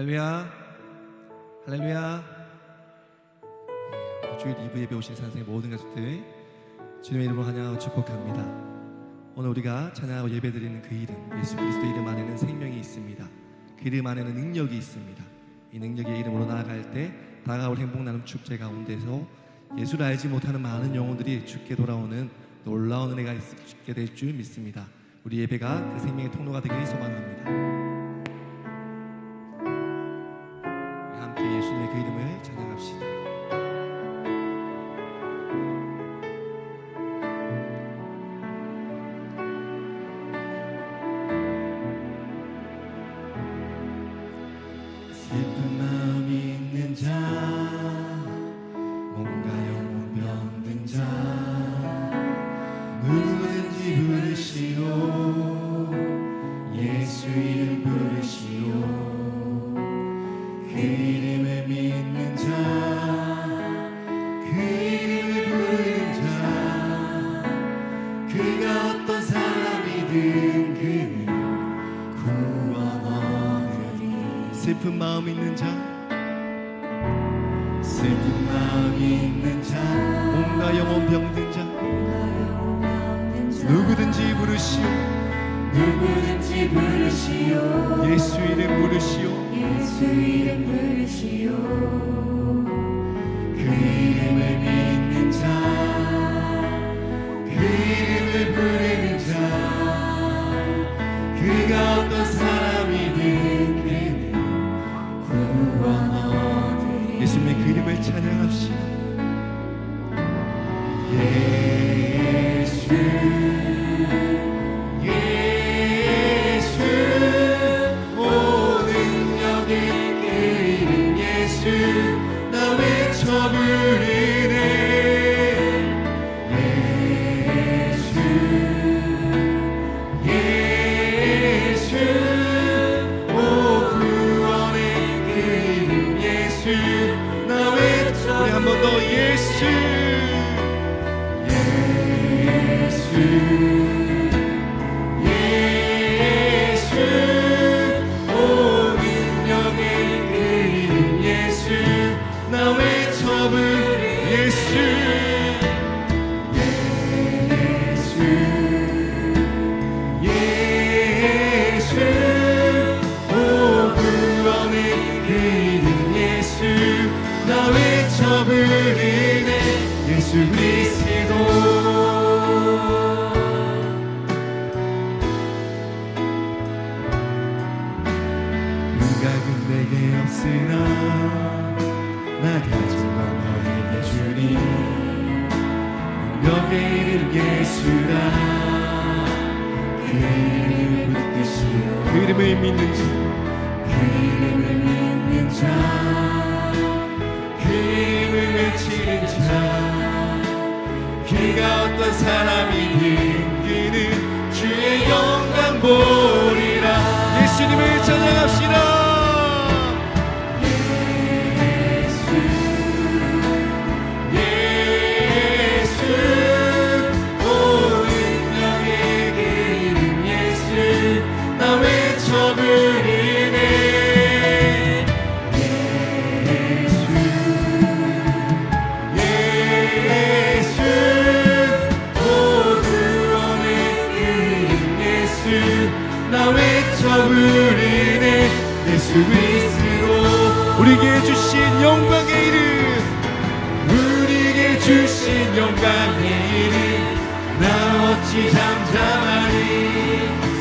할렐루야, 할렐루야. 주일 2부 예배 오신 산생의 모든 가족들 주님의 이름으로 환영하고 축복합니다. 오늘 우리가 찬양하고 예배드리는 그 이름, 예수 그리스도 이름 안에는 생명이 있습니다. 그 이름 안에는 능력이 있습니다. 이 능력의 이름으로 나아갈 때 다가올 행복 나눔 축제 가운데서 예수를 알지 못하는 많은 영혼들이 주께 돌아오는 놀라운 은혜가 있게 될 줄 믿습니다. 우리 예배가 그 생명의 통로가 되기를 소망합니다. 함께 예수님의 그 이름을 찬양합시다. 슬픈 마음이 있는 자, 몸과 영혼 병든 자, 누구든지 부르시오. 예수 이름 부르시오. 그 이름을 믿는 자, 그 이름을 부르는 자, 그가 어떤 사람이든 그는 구원 얻으리. 슬픈 마음 있는 자, 슬픈 마음이 있는 자, 몸과 영혼 병든 자, 누구든지 부르시오. 누구든지 부르시오. 예수 이름 부르시오. 예수 이름 부르시오. 그 이름을 믿는 자, 그 이름을 부르는 자, 그가 어떤 사람이든 그는 구원 얻으리. 예수님의 그 이름을 찬양합시다. 예수 나 외쳐 부르네. 예수 예수 오 구원의 그 이름 예수 나 외쳐. 우리 한 번 더 예수 예수 예수 오 능력의 그 이름 예수 나 외쳐 부르네. 예수 예수 예수 오 구원의 그 이름 예수 나 외쳐 부르네. 예수 그리스도. 누각은 내게 없으나 나 가진 건 너에게 주니. 능력의 이름 예수라. 그 이름을 붙드시오. 그 이름을 믿는 자, 그 이름을 믿는 자, 그 이름을 외치는 자, 그가 어떤 사람이든 그는 주의 영광 보리라. 예수님을 찬양합시다. 예수 예수 오 능력의 그 이름 예수 나 외쳐 부르네. 예수 예수 오 구원의 그 이름 예수 나 외쳐 부르네. 예수 그리스도. 우리에게 주신 영광의 이름, 우리에게 주신 영광의 이름 나 어찌 잠잠하리.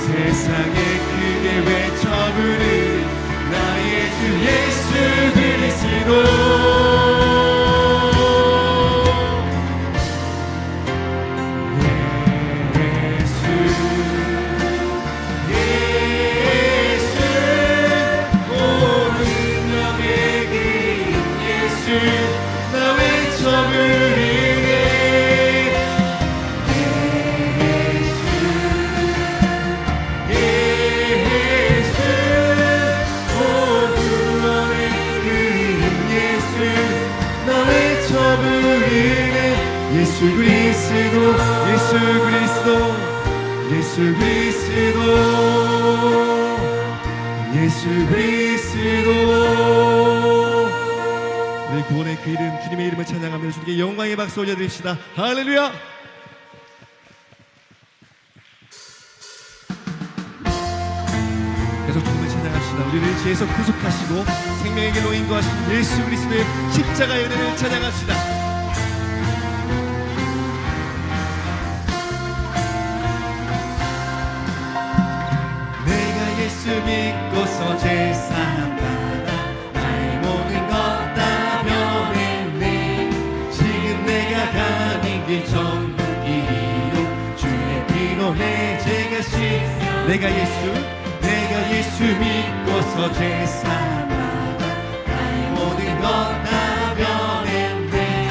세상에 크게 외쳐 부르 나의 주 예수 그리스도. 나 외쳐 부르네. 예수 오 구원의 그 이름 예수 나 외쳐 부르네. 예수 그리스도 예수 그리스도 예수 그리스도 예수 그리스도. 우리 구원의 그 이름 주님의 이름을 찬양하면서 주님께 영광의 박수 올려드립시다. 할렐루야. 계속 주님을 찬양합시다. 우리를 죄에서 구속하시고 생명의 길로 인도하신 예수 그리스도의 십자가의 은혜를 찬양합시다. 내가 예수 믿고서 제사함 받아 나의 모든 것 다 변했네. 지금 내가 가는 길 전부 길이요 주의 피로 내 죄가 씻겨. 내가 예수 믿고서 제사함 받아 나의 모든 것 다 변했네.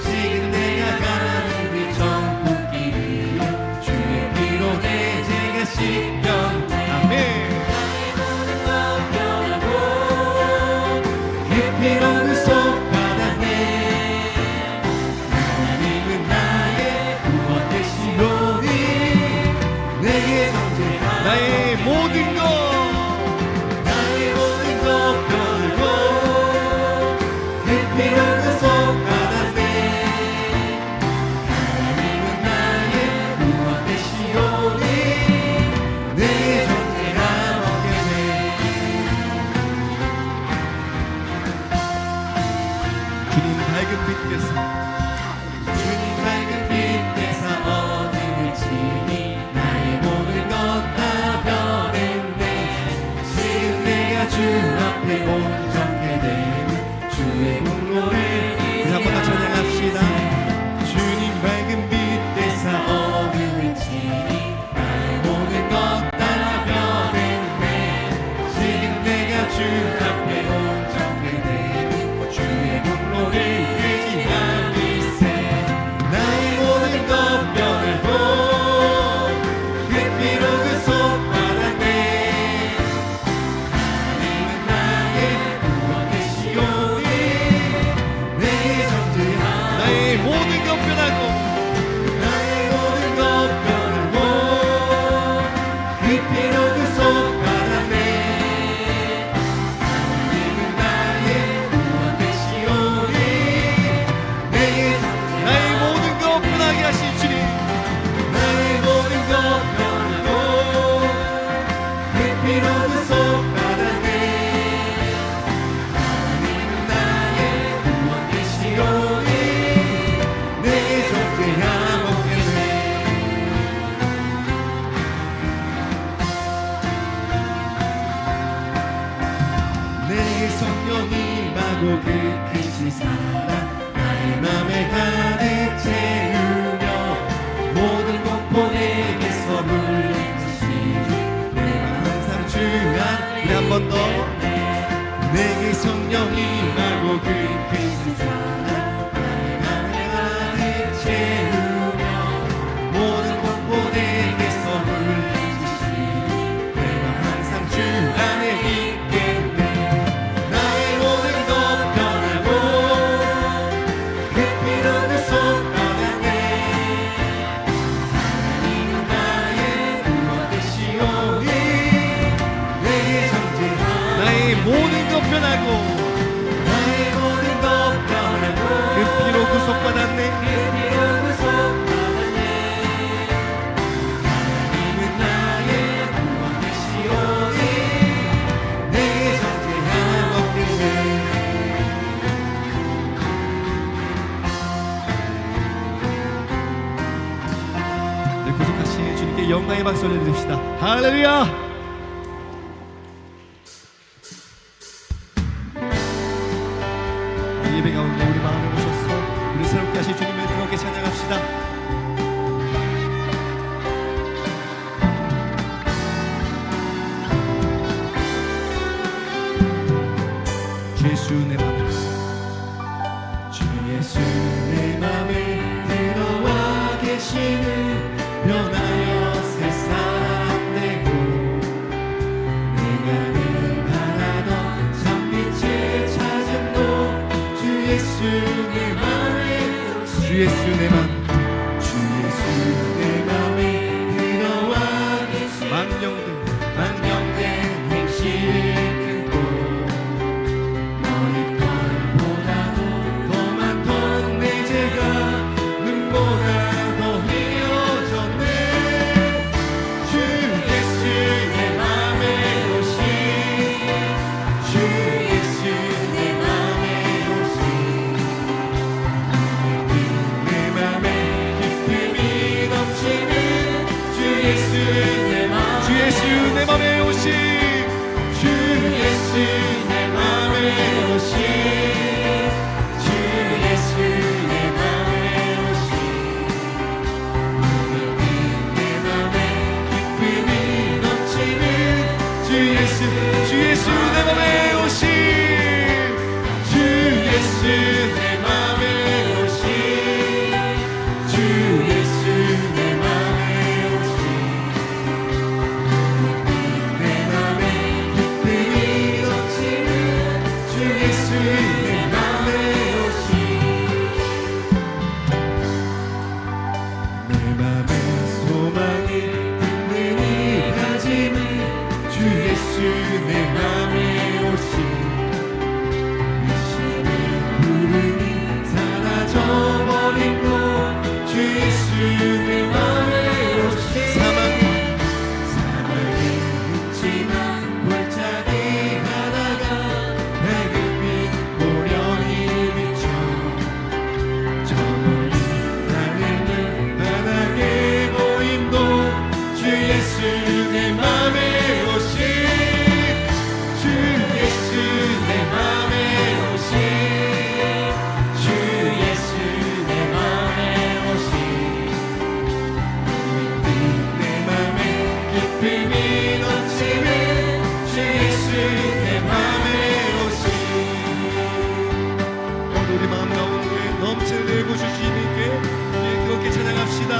지금 내가 가는 길 전부 길이요 주의 피로 내 죄가 씻겼네. 나의 모든 것 변하고 그 피로 구속받았네. 하나님은 나의 구원 되시오니 내게 존재하는 나의 모든 것 나의 모든 것 변하고 그 피로 구속받았네. 하나님은 나의 구원 되시오니 내게 존재하는 없겠네. 주님 밝은 빛께서 주님 밝은 빛에서 어둠을 치니 나의 모든 것 다 변했네. 지금 내가 주 앞에 온전케 되는 주의 공로를 우리 한 번 더 찬양합시다. 주님 밝은 빛에서 어둠을 치니 나의 모든 것 다 변했네. 지금 내가 주 앞에 온전케 되는 주의 공로를 의지하고 있세. 나의 모든 것 변하고 그 피로 구속받았네. 하나님은 나의 구원 되시오니 내게 존재하는 나의 모든 것 변하고 나의 모든 것 변하고 그 피로 구속받았네. 하나님은 나의 구원 되시오니 내게 존재하는 나의 모든 것 변하게 하신 주님. 나의 모든 것 변하고 그 피로 구속받았네. 하나님은 나의 구원 되시오니 내게 존재함 없겠네. 내게 성령이 임하고 그 크신 사랑 나의 맘에 가득 채우며 모든 공포 내게서 물리치시니 내가 항상 주 안에. 우리 한 번 더. 내게 성령이 임하고 그 크신 사랑 나의 맘에 가득 채우며 모든 공포 내게서 물리치시니 내가 항상 주 안에 있겠네. 나의 모든 것 변하고 그 피로 구속받았네. 하나님은 나의 구원 되시오니 내게 존재하는 나의 모든 것 변하고 나의 모든 것 변하고 그 피로 구속받았네. 그 피로 구속받았네. 하나님은 나의 구원 되시오니 내게 존재함 없겠네. 늘 구속하신 주님께 영광의 박수 올려드립시다. 할렐루야. 이 예배 가운데 우리 마음을 오셔서 우리 새롭게 하신 주님을 뜨겁게 찬양합시다. 주 예수 내 맘에 주 예수 내 맘에 들어와 계시는 변하여 새 사람 되고 내가 늘 바라던 참빛을 찾은 곳주 예수 내 맘에 주 예수 내 맘. 주 예수 내 맘에 들어와 계시는 만영된 만영된 행실 내 맘에 오신 사막이 있지만 골짜기 하다가 밝은 빛 고련히 비춰 저 멀리 하늘은 바닥에 보임도 주 예수 내 맘에 오신 주 예수 내 맘에 오신 주 예수 내 맘에 오신 내 맘에 기쁨이 넘치는 주 예수 내 맘에 오신 오늘 우리 마음 가운데 넘치는 내부주 주님께 그렇게 찬양합시다.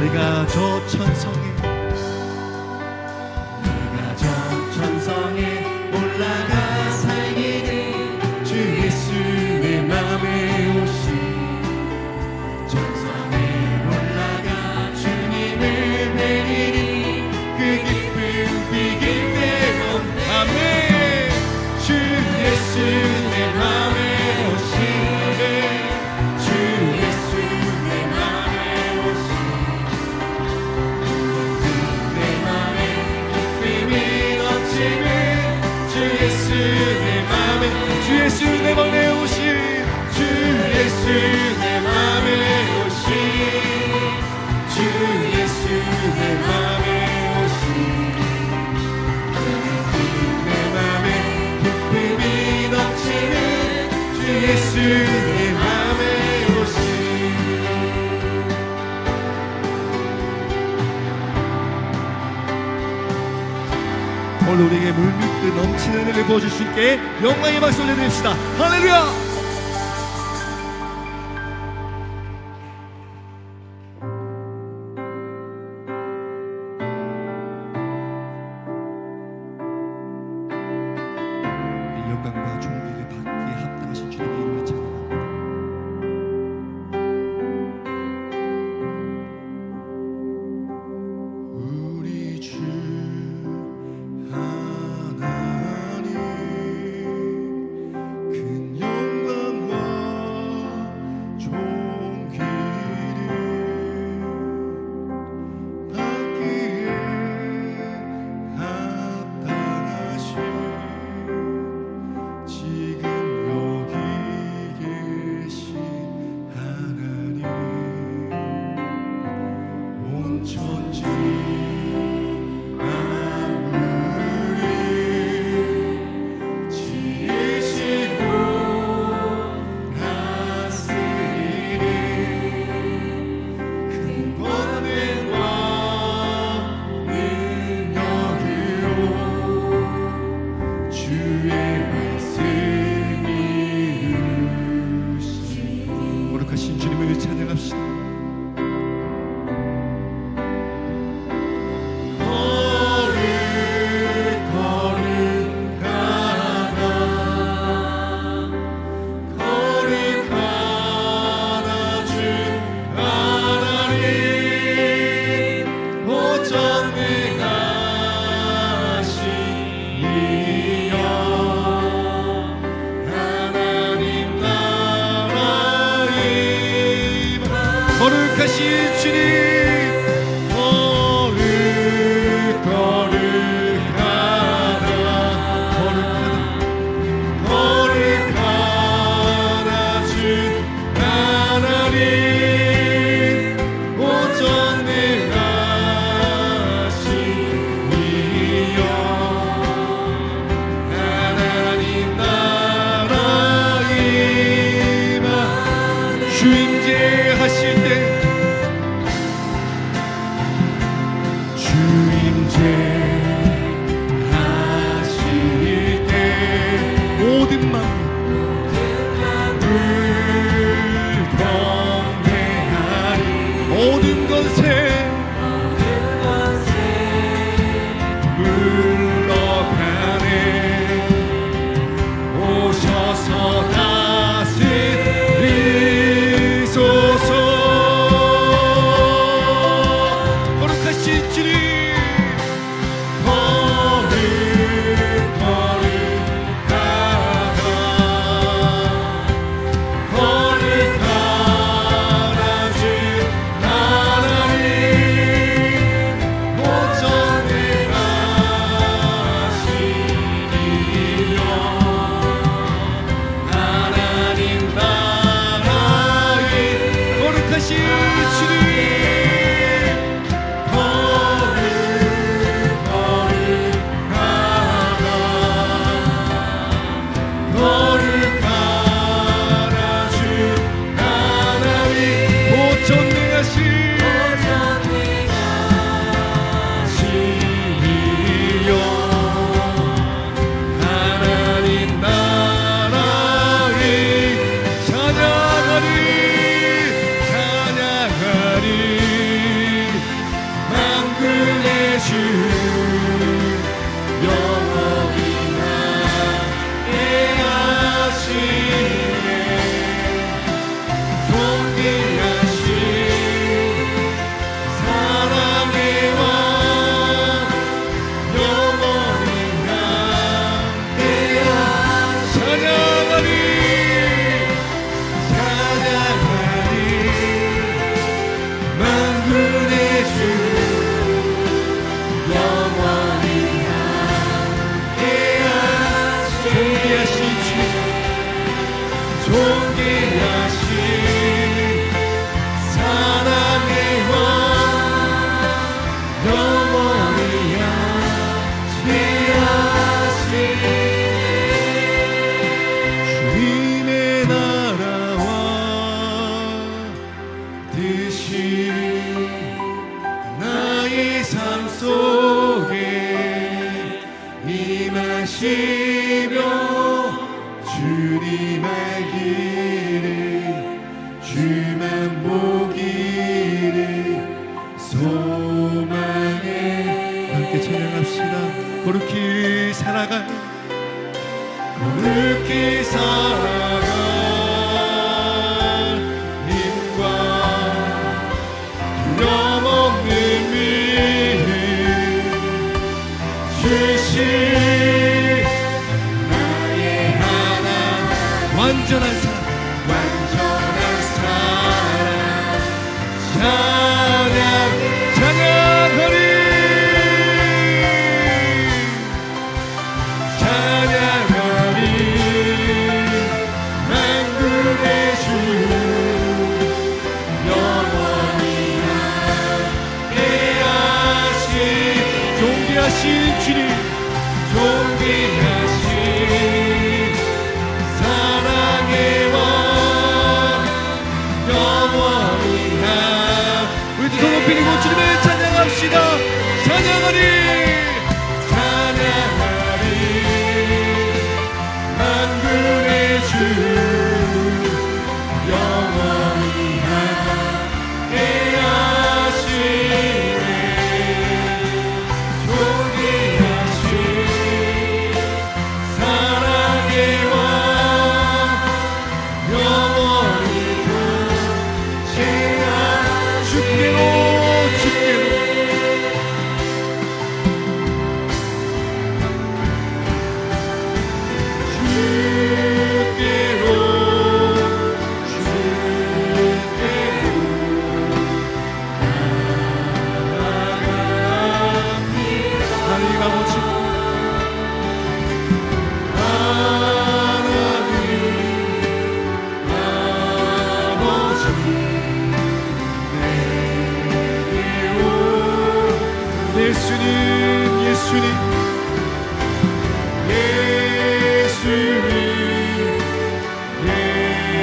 내가 저 천성에 내가 저 천성에 올라가 살기는 주 예수 내 맘에 오신 천성에 올라가 주님을 뵈리니 그 기쁨 비길 데 없네 아멘 주 예수 내 맘에 오신 주 예수 내 맘에 오신 내 맘에 기쁨이 넘치는 주 예수 내 맘에 주 예수 내 맘에 오신 주 예수 내 맘에 오신 주 예수 내 맘에 오신 내 맘에 기쁨이 넘치는 주 예수 내 맘에 오신 오늘 우리에게 물밀듯 넘치는 은혜를 부어줄 수 있게 영광의 박수 올려드립시다. 할렐루야. 영광과 존귀를 받기에 합당하신 주님의 이름을 찬양합니다. 우리 주 하나님 큰 영광 인내하시며 주님 알기를 주만 보기를 소망해. 함께 찬양합시다. 거룩히 살아갈 거룩히 살아갈 님과 두려움없는 믿음 주신 나의 하나님 완전한 사랑 완전한 사랑 찬양하리 찬양하리 만군의 주 영원히 함께하신 존귀하신 주님 존귀하신 사랑의 왕 영원히 우리 두 손 높이 들고 주님을 찬양합시다. 찬양하리 찬양하리 만군의 주 영원히 함께하시네 존귀하신 사랑의 왕 영원히 주께로 주께로 하나님 아버지 예수님 예수님 내 모습을 믿음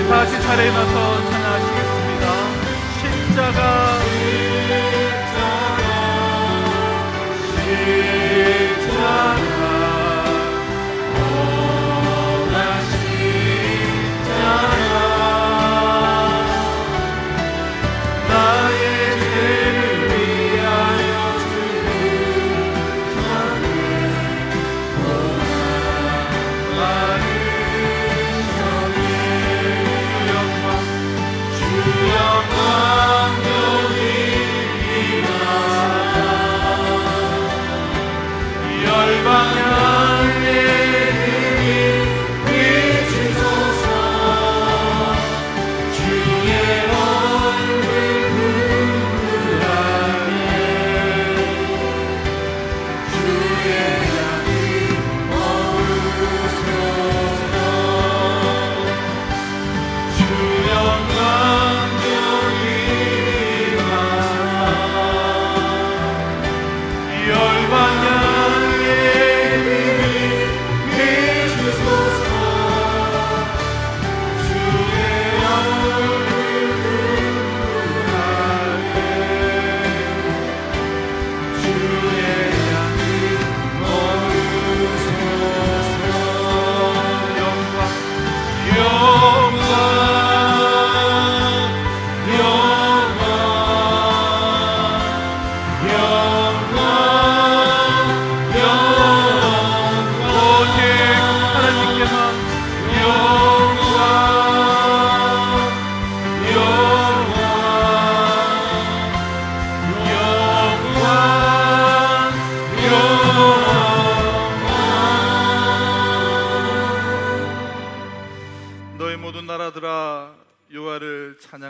다시 차례에 나서 찬양하시겠습니다. 십자가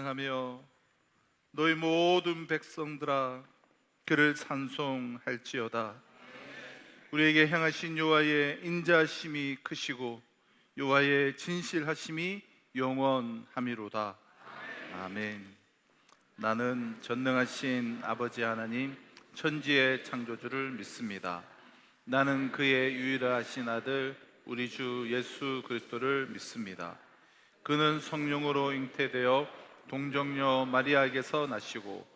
찬양하며 너희 모든 백성들아 그를 찬송할지어다. 우리에게 행하신 여호와의 인자하심이 크시고 여호와의 진실하심이 영원함이로다. 아멘. 나는 전능하신 아버지 하나님 천지의 창조주를 믿습니다. 나는 그의 유일하신 아들 우리 주 예수 그리스도를 믿습니다. 그는 성령으로 잉태되어 동정녀 마리아에게서 나시고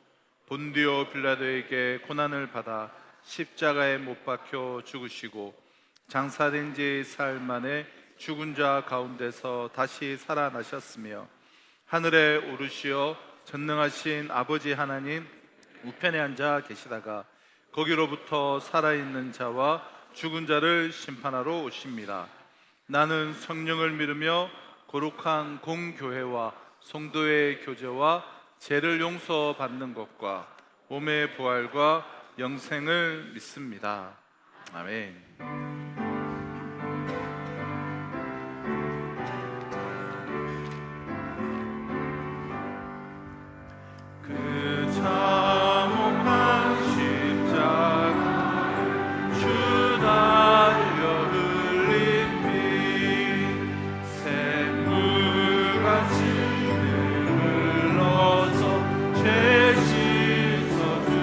본디오 빌라도에게 고난을 받아 십자가에 못 박혀 죽으시고 장사된 지 사흘 만에 죽은 자 가운데서 다시 살아나셨으며 하늘에 오르시어 전능하신 아버지 하나님 우편에 앉아 계시다가 거기로부터 살아있는 자와 죽은 자를 심판하러 오십니다. 나는 성령을 믿으며 거룩한 공교회와 성도의 교제와 죄를 용서받는 것과 몸의 부활과 영생을 믿습니다. 아멘. 그 참혹한 십자가 주 달려 흘린 피 샘물같이 흘러서 죄 씻어주시네.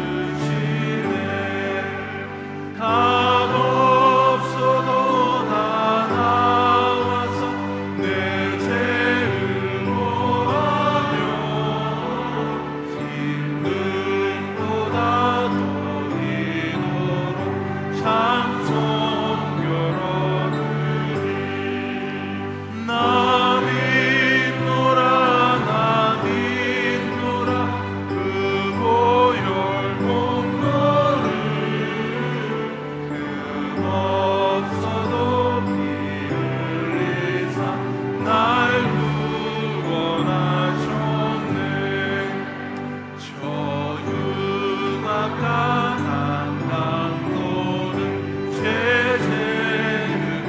값 없어도 다 나와서 내 죄를 보하며 힘들보다 더 이도록 찬송결어드리. 나 믿노라 나 믿노라 그 보혈 공로를 금 없어도 피 흘리사 날 구원하셨네. 저 흉악한 한강도는 죄를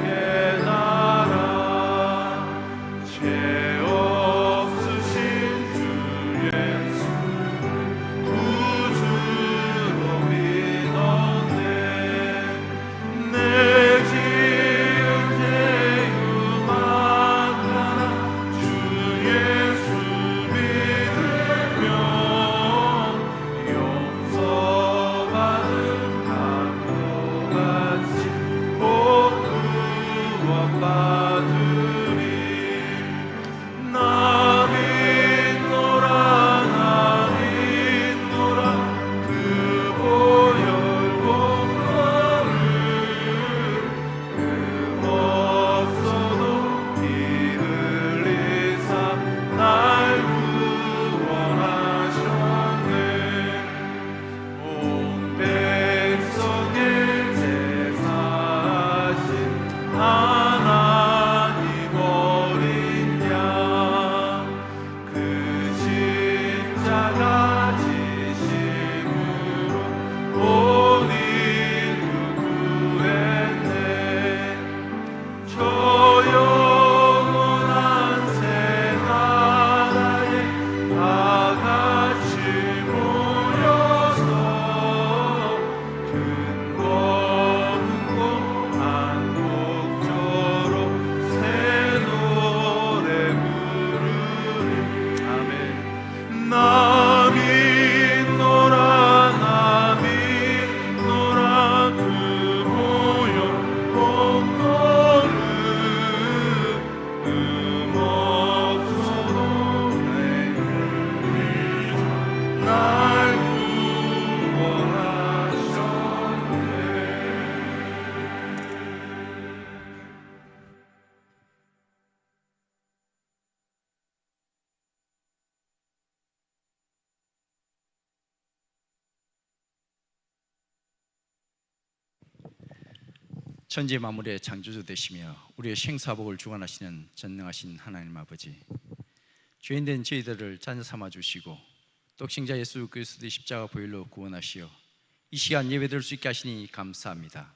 깨달아 죄 없으신 주 예수 구주로 믿었네. 내 지은 죄 많아 주 예수 믿으면 용서받은 강도같이 곧 구원받으리. 나 믿노라 나 믿노라 그 보혈 공로를 금 없어도 피 흘리사 날 구원하셨네. 온 백성의 제사하신 하나님 어린 양 그 십자가 지심으로 온 인류 구했네. 저 영원한 새 나라에 다 같이 모여서 근거 문고 한곡조로 새 노래 부르리. 아멘. 나 믿노라 나 믿노라 그 보혈 공로를 금 없어도 내 흘리사 날 구원하셨네. 천지 만물의 창조주 되시며 우리의 생사복을 주관하시는 전능하신 하나님 아버지, 죄인된 저희들을 자녀 삼아 주시고 독생자 예수 그리스도의 십자가 보혈로 구원하시어 이 시간 예배드릴 수 있게 하시니 감사합니다.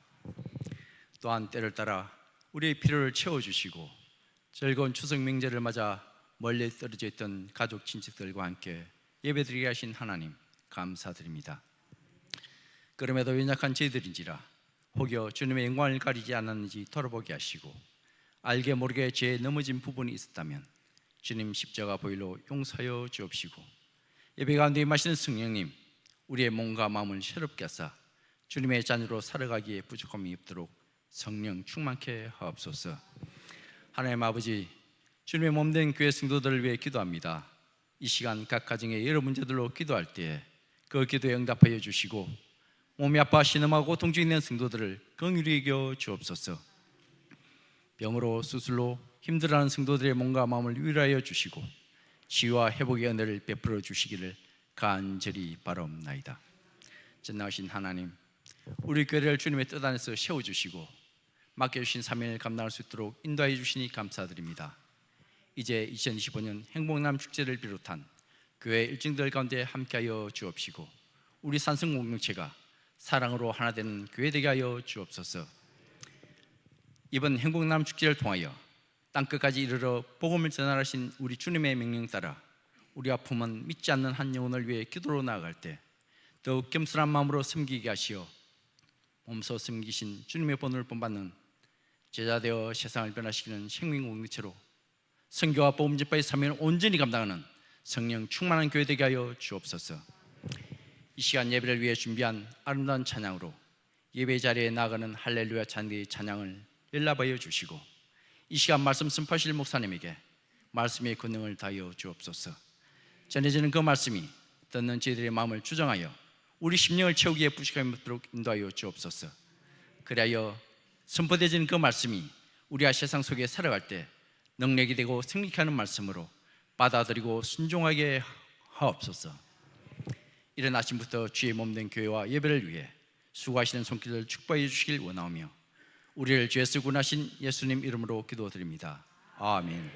또한 때를 따라 우리의 필요를 채워주시고 즐거운 추석 명절을 맞아 멀리 떨어져 있던 가족 친척들과 함께 예배드리게 하신 하나님 감사드립니다. 그럼에도 연약한 저희들인지라 혹여 주님의 영광을 가리지 않았는지 돌아보게 하시고 알게 모르게 죄에 넘어진 부분이 있었다면 주님 십자가 보혈로 용서하여 주옵시고 예배 가운데 임하시는 성령님 우리의 몸과 마음을 새롭게 하사 주님의 자녀로 살아가기에 부족함이 없도록 성령 충만케 하옵소서. 하나님 아버지, 주님의 몸된 교회 성도들을 위해 기도합니다. 이 시간 각 가정의 여러 문제들로 기도할 때 그 기도에 응답하여 주시고 몸이 아파 신음하고 고통 중에 있는 성도들을 긍휼히 여겨 주옵소서. 병으로 수술로 힘들어하는 성도들의 몸과 마음을 위로하여 주시고 치유와 회복의 은혜를 베풀어 주시기를 간절히 바라옵나이다. 전능하신 하나님, 우리 교회를 주님의 뜻 안에서 세워주시고 맡겨주신 사명을 감당할 수 있도록 인도하여 주시니 감사드립니다. 이제 2025년 행복남 축제를 비롯한 교회 일정들 가운데 함께하여 주옵시고 우리 산성 공동체가 사랑으로 하나 되는 교회 되게 하여 주옵소서. 이번 행복남 축제를 통하여 땅끝까지 이르러 복음을 전하신 우리 주님의 명령 따라 우리 아픔은 믿지 않는 한 영혼을 위해 기도로 나아갈 때 더욱 겸손한 마음으로 섬기게 하시어 몸소 섬기신 주님의 본을 본받는 제자되어 세상을 변화시키는 생명 공동체로 선교와 복음 전파의 사명을 온전히 감당하는 성령 충만한 교회 되게 하여 주옵소서. 이 시간 예배를 위해 준비한 아름다운 찬양으로 예배 자리에 나아가는 할렐루야 찬양의 찬양을 연락하여 주시고 이 시간 말씀 선포하실 목사님에게 말씀의 권능을 다하여 주옵소서. 전해지는 그 말씀이 듣는 저희들의 마음을 주정하여 우리 심령을 채우기에 부족함이 없도록 인도하여 주옵소서. 그리하여 선포되어지는 그 말씀이 우리가 세상 속에 살아갈 때 능력이 되고 승리케 하는 말씀으로 받아들이고 순종하게 하옵소서. 이른 아침부터 주의 몸된 교회와 예배를 위해 수고하시는 손길을 축복해 주시길 원하오며 우리를 죄에서 구원하신 예수님 이름으로 기도드립니다. 아멘.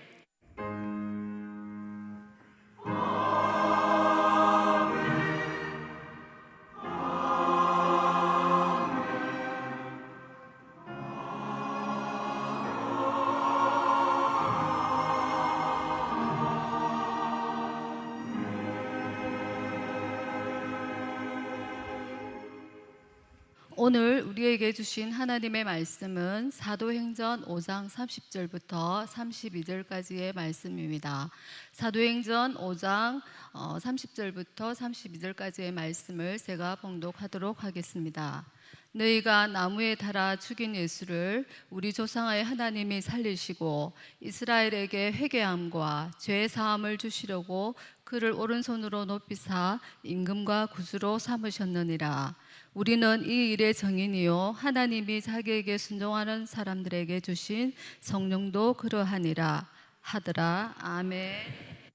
오늘 우리에게 주신 하나님의 말씀은 사도행전 5장 30절부터 32절까지의 말씀입니다. 사도행전 5장 30절부터 32절까지의 말씀을 제가 봉독하도록 하겠습니다. 너희가 나무에 달아 죽인 예수를 우리 조상의 하나님이 살리시고 이스라엘에게 회개함과 죄 사함을 주시려고 그를 오른손으로 높이사 임금과 구주로 삼으셨느니라. 우리는 이 일의 증인이요 하나님이 자기에게 순종하는 사람들에게 주신 성령도 그러하니라 하더라. 아멘.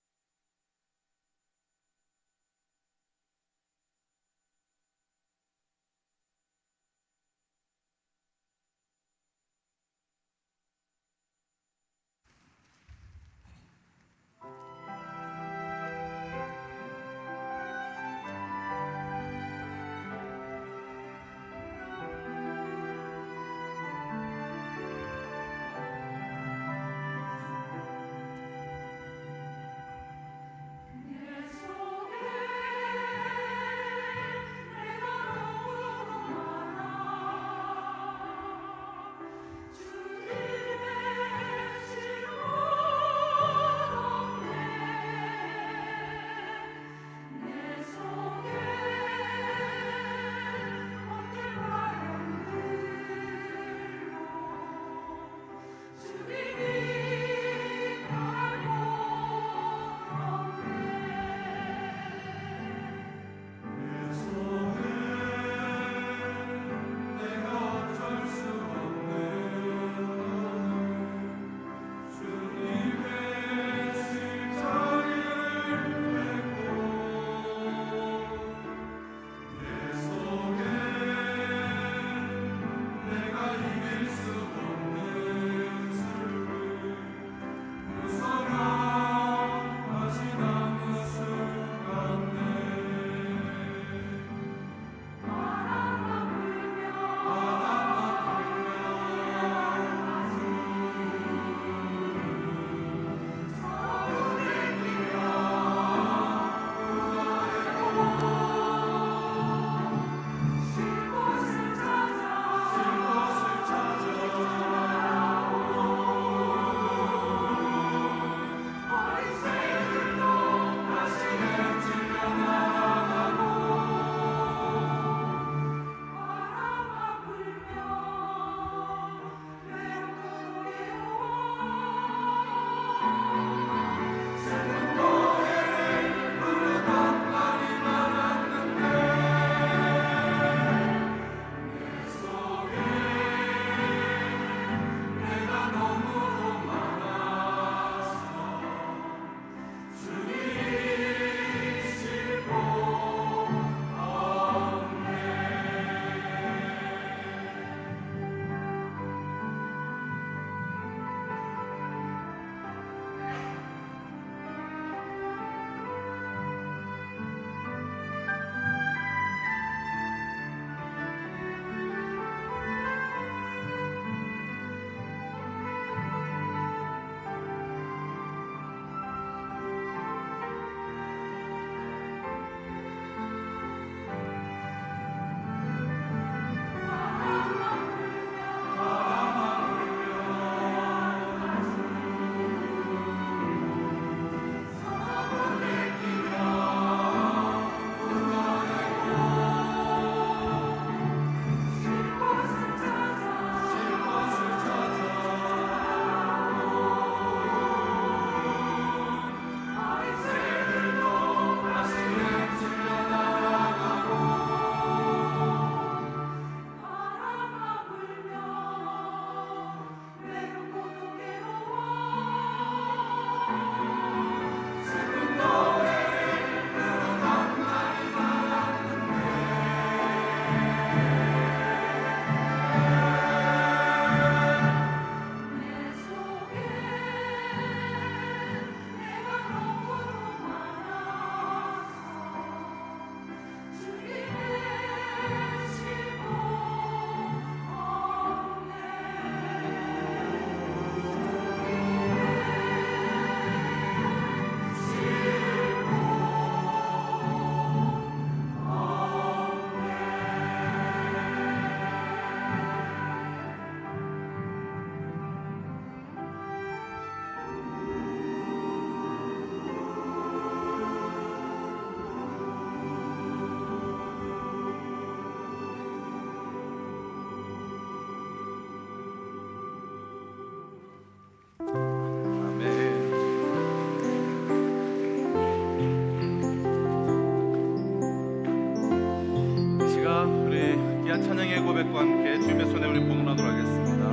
귀한 찬양의 고백과 함께 주님의 손에 우리 복문하도록 하겠습니다.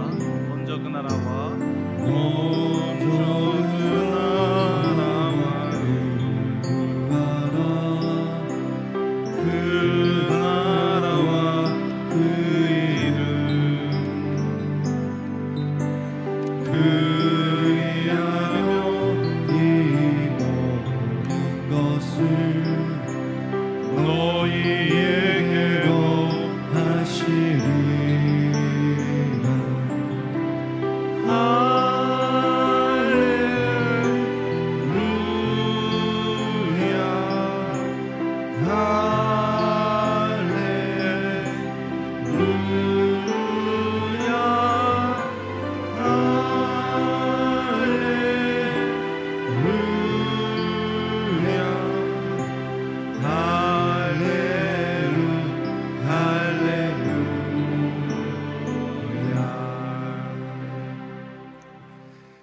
먼저 그 나라와 먼저 그 나라와 그 나라와 그 이름 그리하며 이 모든 것을 너희에게로 하시리라.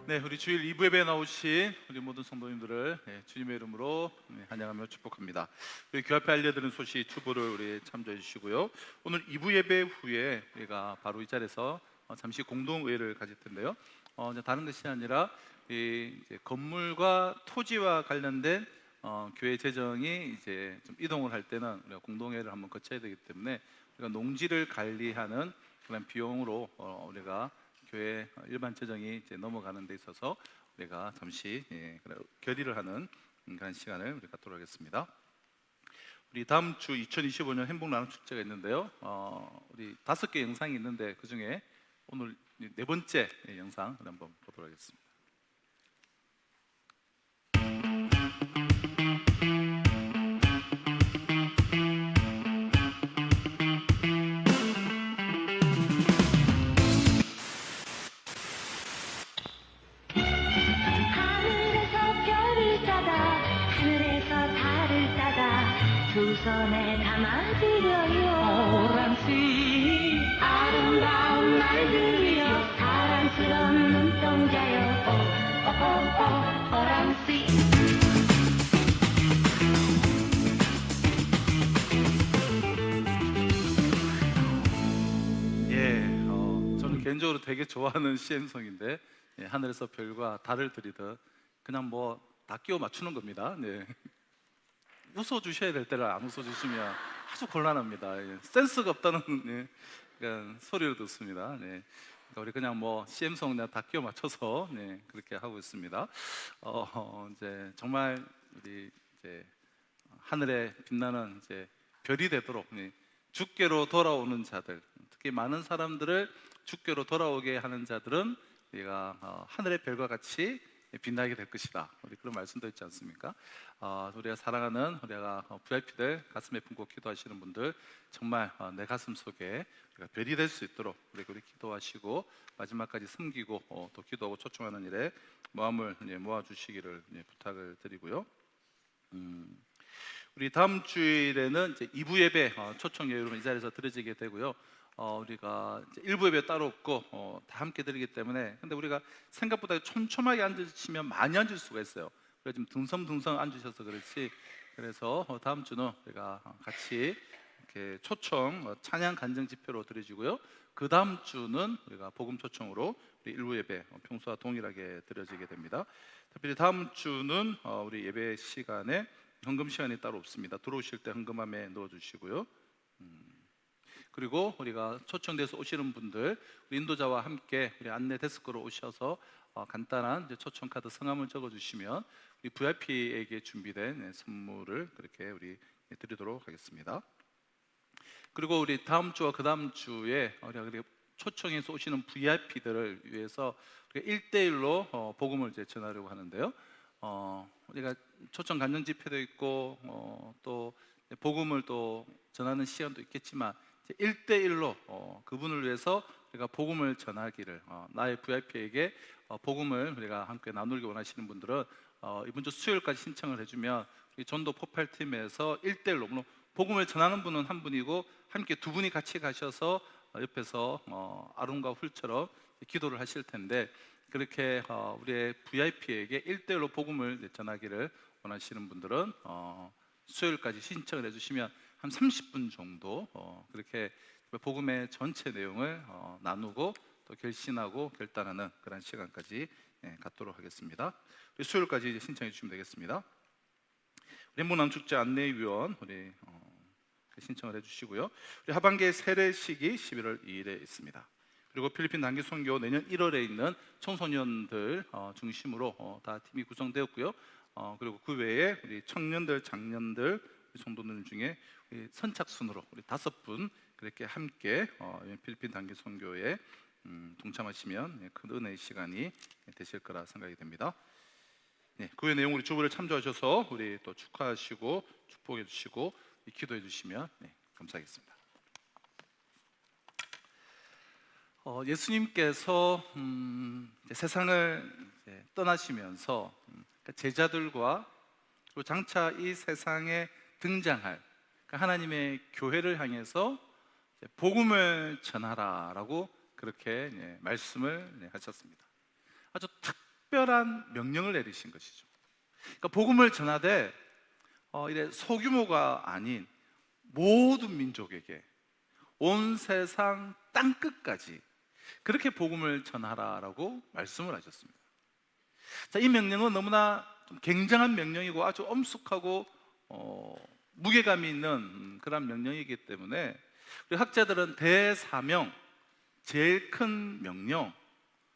네, 우리 주일 2부 예배에 나오신 우리 모든 성도님들을 주님의 이름으로 환영하며 축복합니다. 우리 교회 앞에 알려드린 소식 투부를 우리 참조해 주시고요. 오늘 2부 예배 후에 우리가 바로 이 자리에서 잠시 공동의회를 가질 텐데요. 이제 다른 것이 아니라 이제 건물과 토지와 관련된 교회 재정이 이제 좀 이동을 할 때는 우리가 공동회의를 한번 거쳐야 되기 때문에 우리가 농지를 관리하는 그런 비용으로 우리가 교회 일반 재정이 이제 넘어가는 데 있어서 우리가 잠시 결의를 하는 그런 시간을 우리 갖도록 하겠습니다. 우리 다음 주 2025년 행복 나눔 축제가 있는데요. 우리 5개 영상이 있는데 그 중에 오늘 4번째 영상 한번 보도록 하겠습니다. 하늘에서 별을 따다 하늘에서 달을 따다 두 손에 담아드려요 오랑씨 아름다운 날들이여 사랑스러운 눈동자여 오랑씨 저는 개인적으로 되게 좋아하는 CM송인데 하늘에서 별과 달을 들이듯 그냥 뭐 다 끼워 맞추는 겁니다. 웃어주셔야 될 때를 안 웃어주시면 아주 곤란합니다. 센스가 없다는 그러니까 소리를 듣습니다. 그러니까 우리 그냥 뭐 CM송 다 끼워 맞춰서 그렇게 하고 있습니다. 이제 정말 우리 이제 하늘에 빛나는 이제 별이 되도록 주께로 돌아오는 자들, 특히 많은 사람들을 주께로 돌아오게 하는 자들은 우리가 하늘의 별과 같이 빛나게 될 것이다. 우리 그런 말씀도 있지 않습니까? 우리가 사랑하는 우리가 VIP들 가슴에 품고 기도하시는 분들 정말 내 가슴 속에 우리가 별이 될 수 있도록 우리 기도하시고 마지막까지 섬기고 또 기도하고 초청하는 일에 마음을 모아주시기를 부탁을 드리고요. 우리 다음 주일에는 이제 2부 예배 초청 예배로 이 자리에서 드려지게 되고요. 우리가 이제 1부 예배 따로 없고 다 함께 드리기 때문에 근데 우리가 생각보다 촘촘하게 앉으시면 많이 앉을 수가 있어요. 그래서 지금 둥성둥성 앉으셔서 그렇지. 그래서 다음 주는 우리가 같이 이렇게 초청 찬양 간증 집회로 드려지고요. 그 다음 주는 우리가 복음 초청으로 우리 1부 예배 평소와 동일하게 드려지게 됩니다. 특별히 다음 주는 우리 예배 시간에 헌금 시간이 따로 없습니다. 들어오실 때 헌금함에 넣어주시고요. 그리고 우리가 초청돼서 오시는 분들 우리 인도자와 함께 우리 안내 데스크로 오셔서 간단한 이제 초청 카드 성함을 적어주시면 우리 VIP에게 준비된 선물을 그렇게 우리 드리도록 하겠습니다. 그리고 우리 다음 주와 그 다음 주에 우리가 초청해서 오시는 VIP들을 위해서 1대1로 복음을 이제 전하려고 하는데요. 우리가 초청 간증 집회도 있고 또 복음을 또 전하는 시간도 있겠지만 1대1로 그분을 위해서 우리가 복음을 전하기를 나의 VIP에게 복음을 우리가 함께 나누기 원하시는 분들은 이번 주 수요일까지 신청을 해주면 이 전도 포팔팀에서 1대1로 물론 복음을 전하는 분은 한 분이고 함께 두 분이 같이 가셔서 옆에서 아론과 훌처럼 기도를 하실 텐데 그렇게 우리의 VIP에게 1대1로 복음을 전하기를 원하시는 분들은 수요일까지 신청을 해주시면 한 30분 정도 그렇게 복음의 전체 내용을 나누고 또 결신하고 결단하는 그런 시간까지 갖도록 하겠습니다. 우리 수요일까지 이제 신청해 주시면 되겠습니다. 우리 문암축제 안내위원 우리 신청을 해주시고요. 우리 하반기의 세례식이 11월 2일에 있습니다. 그리고 필리핀 단기 선교 내년 1월에 있는 청소년들 중심으로 다 팀이 구성되었고요. 그리고 그 외에 우리 청년들, 장년들, 우리 성도들 중에 우리 선착순으로 우리 5분 그렇게 함께 필리핀 단기 선교에 동참하시면 큰 은혜의 시간이 되실 거라 생각이 됩니다. 그 외 내용 우리 주부를 참조하셔서 우리 또 축하하시고 축복해 주시고 기도해 주시면 감사하겠습니다. 예수님께서 세상을 떠나시면서 제자들과 그리고 장차 이 세상에 등장할 하나님의 교회를 향해서 복음을 전하라라고 그렇게 말씀을 하셨습니다. 아주 특별한 명령을 내리신 것이죠. 그러니까 복음을 전하되 이래 소규모가 아닌 모든 민족에게 온 세상 땅 끝까지 그렇게 복음을 전하라라고 말씀을 하셨습니다. 자, 이 명령은 너무나 좀 굉장한 명령이고 아주 엄숙하고 무게감이 있는 그런 명령이기 때문에 우리 학자들은 대사명, 제일 큰 명령,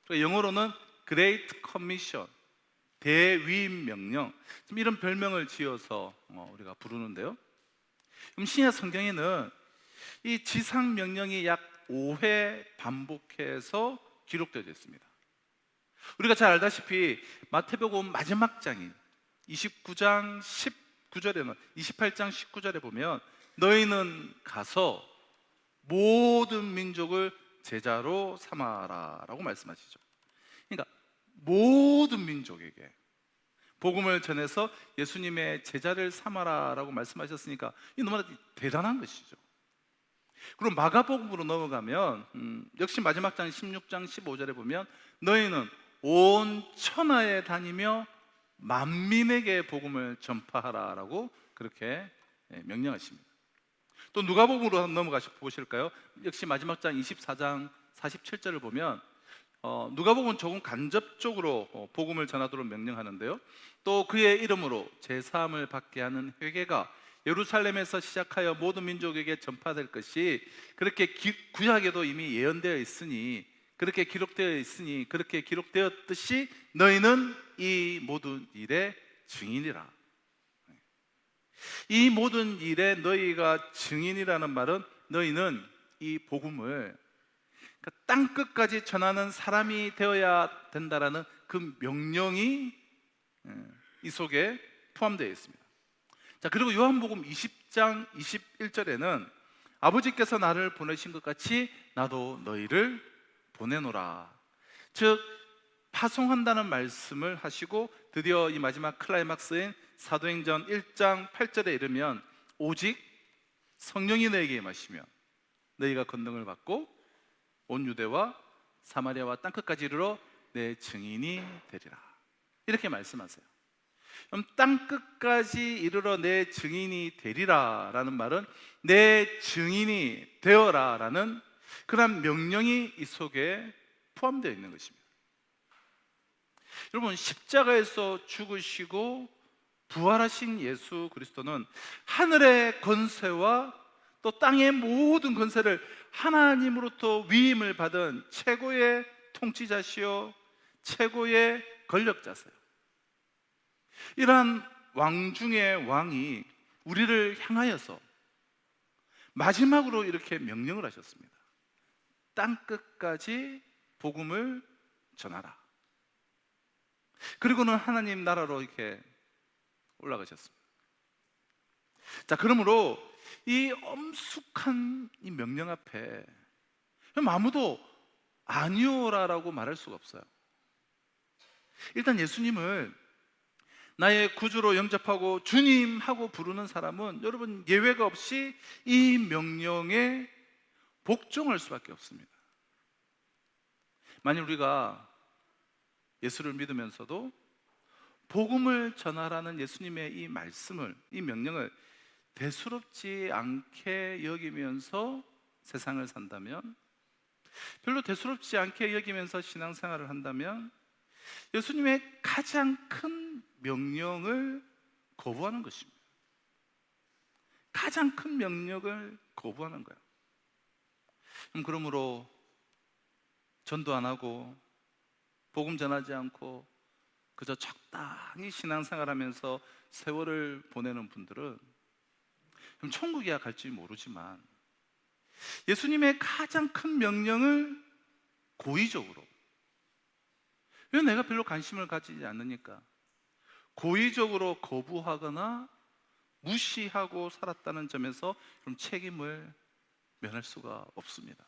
영어로는 Great Commission, 대위임 명령, 좀 이런 별명을 지어서 우리가 부르는데요. 신약 성경에는 이 지상 명령이 약 5회 반복해서 기록되어 있습니다. 우리가 잘 알다시피 마태복음 마지막 장인 29장 19절에는 28장 19절에 보면 너희는 가서 모든 민족을 제자로 삼아라라고 말씀하시죠. 그러니까 모든 민족에게 복음을 전해서 예수님의 제자를 삼아라라고 말씀하셨으니까 이 너무나 대단한 것이죠. 그럼 마가복음으로 넘어가면 역시 마지막 장 16장 15절에 보면 너희는 온 천하에 다니며 만민에게 복음을 전파하라라고 그렇게 명령하십니다. 또 누가복음으로 넘어가서 보실까요? 역시 마지막 장 24장 47절을 보면 누가복음은 조금 간접적으로 복음을 전하도록 명령하는데요. 또 그의 이름으로 제사함을 받게 하는 회개가 예루살렘에서 시작하여 모든 민족에게 전파될 것이 그렇게 구약에도 이미 예언되어 있으니 그렇게 기록되었듯이 너희는 이 모든 일의 증인이라. 이 모든 일에 너희가 증인이라는 말은 너희는 이 복음을 땅 끝까지 전하는 사람이 되어야 된다라는 그 명령이 이 속에 포함되어 있습니다. 자, 그리고 요한복음 20장 21절에는 아버지께서 나를 보내신 것 같이 나도 너희를 보내노라. 즉 파송한다는 말씀을 하시고 드디어 이 마지막 클라이막스인 사도행전 1장 8절에 이르면 오직 성령이 너에게 임하시면 너희가 권능을 받고 온 유대와 사마리아와 땅끝까지 이르러 내 증인이 되리라. 이렇게 말씀하세요. 그럼 땅끝까지 이르러 내 증인이 되리라 라는 말은 내 증인이 되어라 라는 그런 명령이 이 속에 포함되어 있는 것입니다. 여러분, 십자가에서 죽으시고 부활하신 예수 그리스도는 하늘의 권세와 또 땅의 모든 권세를 하나님으로부터 위임을 받은 최고의 통치자시요 최고의 권력자세요. 이러한 왕 중의 왕이 우리를 향하여서 마지막으로 이렇게 명령을 하셨습니다. 땅끝까지 복음을 전하라. 그리고는 하나님 나라로 이렇게 올라가셨습니다. 자, 그러므로 이 엄숙한 이 명령 앞에 아무도 아니오라라고 말할 수가 없어요. 일단 예수님을 나의 구주로 영접하고 주님하고 부르는 사람은 여러분 예외가 없이 이 명령에 복종할 수밖에 없습니다. 만일 우리가 예수를 믿으면서도 복음을 전하라는 예수님의 이 말씀을, 이 명령을 대수롭지 않게 여기면서 세상을 산다면, 별로 대수롭지 않게 여기면서 신앙생활을 한다면 예수님의 가장 큰 명령을 거부하는 것입니다. 가장 큰 명령을 거부하는 거예요. 그러므로 전도 안 하고 복음 전하지 않고 그저 적당히 신앙생활하면서 세월을 보내는 분들은 천국이야 갈지 모르지만 예수님의 가장 큰 명령을 고의적으로, 왜 내가 별로 관심을 가지지 않으니까 고의적으로 거부하거나 무시하고 살았다는 점에서 좀 책임을 면할 수가 없습니다.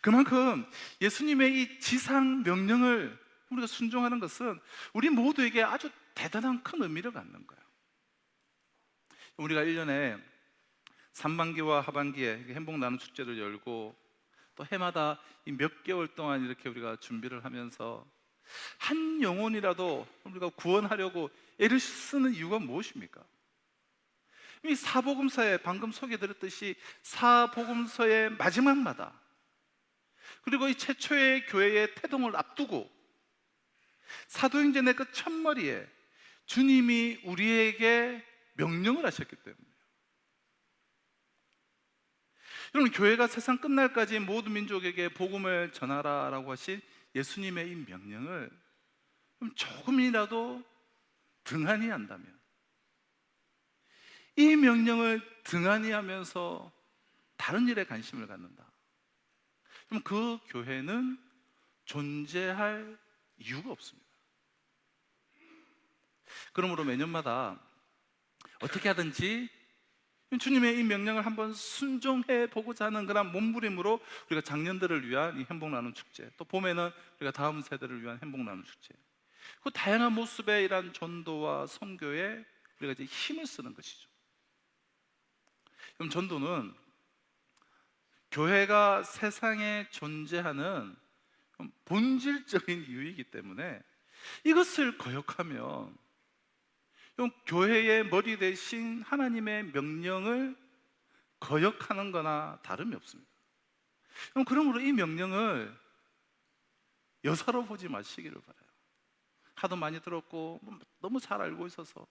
그만큼 예수님의 이 지상 명령을 우리가 순종하는 것은 우리 모두에게 아주 대단한 큰 의미를 갖는 거예요. 우리가 1년에 상반기와 하반기에 행복 나눔 축제를 열고 또 해마다 몇 개월 동안 이렇게 우리가 준비를 하면서 한 영혼이라도 우리가 구원하려고 애를 쓰는 이유가 무엇입니까? 이 사복음서에 방금 소개드렸듯이 사복음서의 마지막마다, 그리고 이 최초의 교회의 태동을 앞두고 사도행전의 그 첫머리에 주님이 우리에게 명령을 하셨기 때문에, 여러분, 교회가 세상 끝날까지 모든 민족에게 복음을 전하라라고 하신 예수님의 이 명령을 조금이라도 등한히 한다면, 이 명령을 등한히 하면서 다른 일에 관심을 갖는다, 그럼 그 교회는 존재할 이유가 없습니다. 그러므로 매년마다 어떻게 하든지 주님의 이 명령을 한번 순종해 보고자 하는 그런 몸부림으로 우리가 장년들을 위한 이 행복 나눔 축제, 또 봄에는 우리가 다음 세대를 위한 행복 나눔 축제, 그 다양한 모습의 이런 전도와 선교에 우리가 이제 힘을 쓰는 것이죠. 그럼 전도는 교회가 세상에 존재하는 본질적인 이유이기 때문에 이것을 거역하면 교회의 머리 대신 하나님의 명령을 거역하는 거나 다름이 없습니다. 그러므로 이 명령을 여사로 보지 마시기를 바라요. 하도 많이 들었고 너무 잘 알고 있어서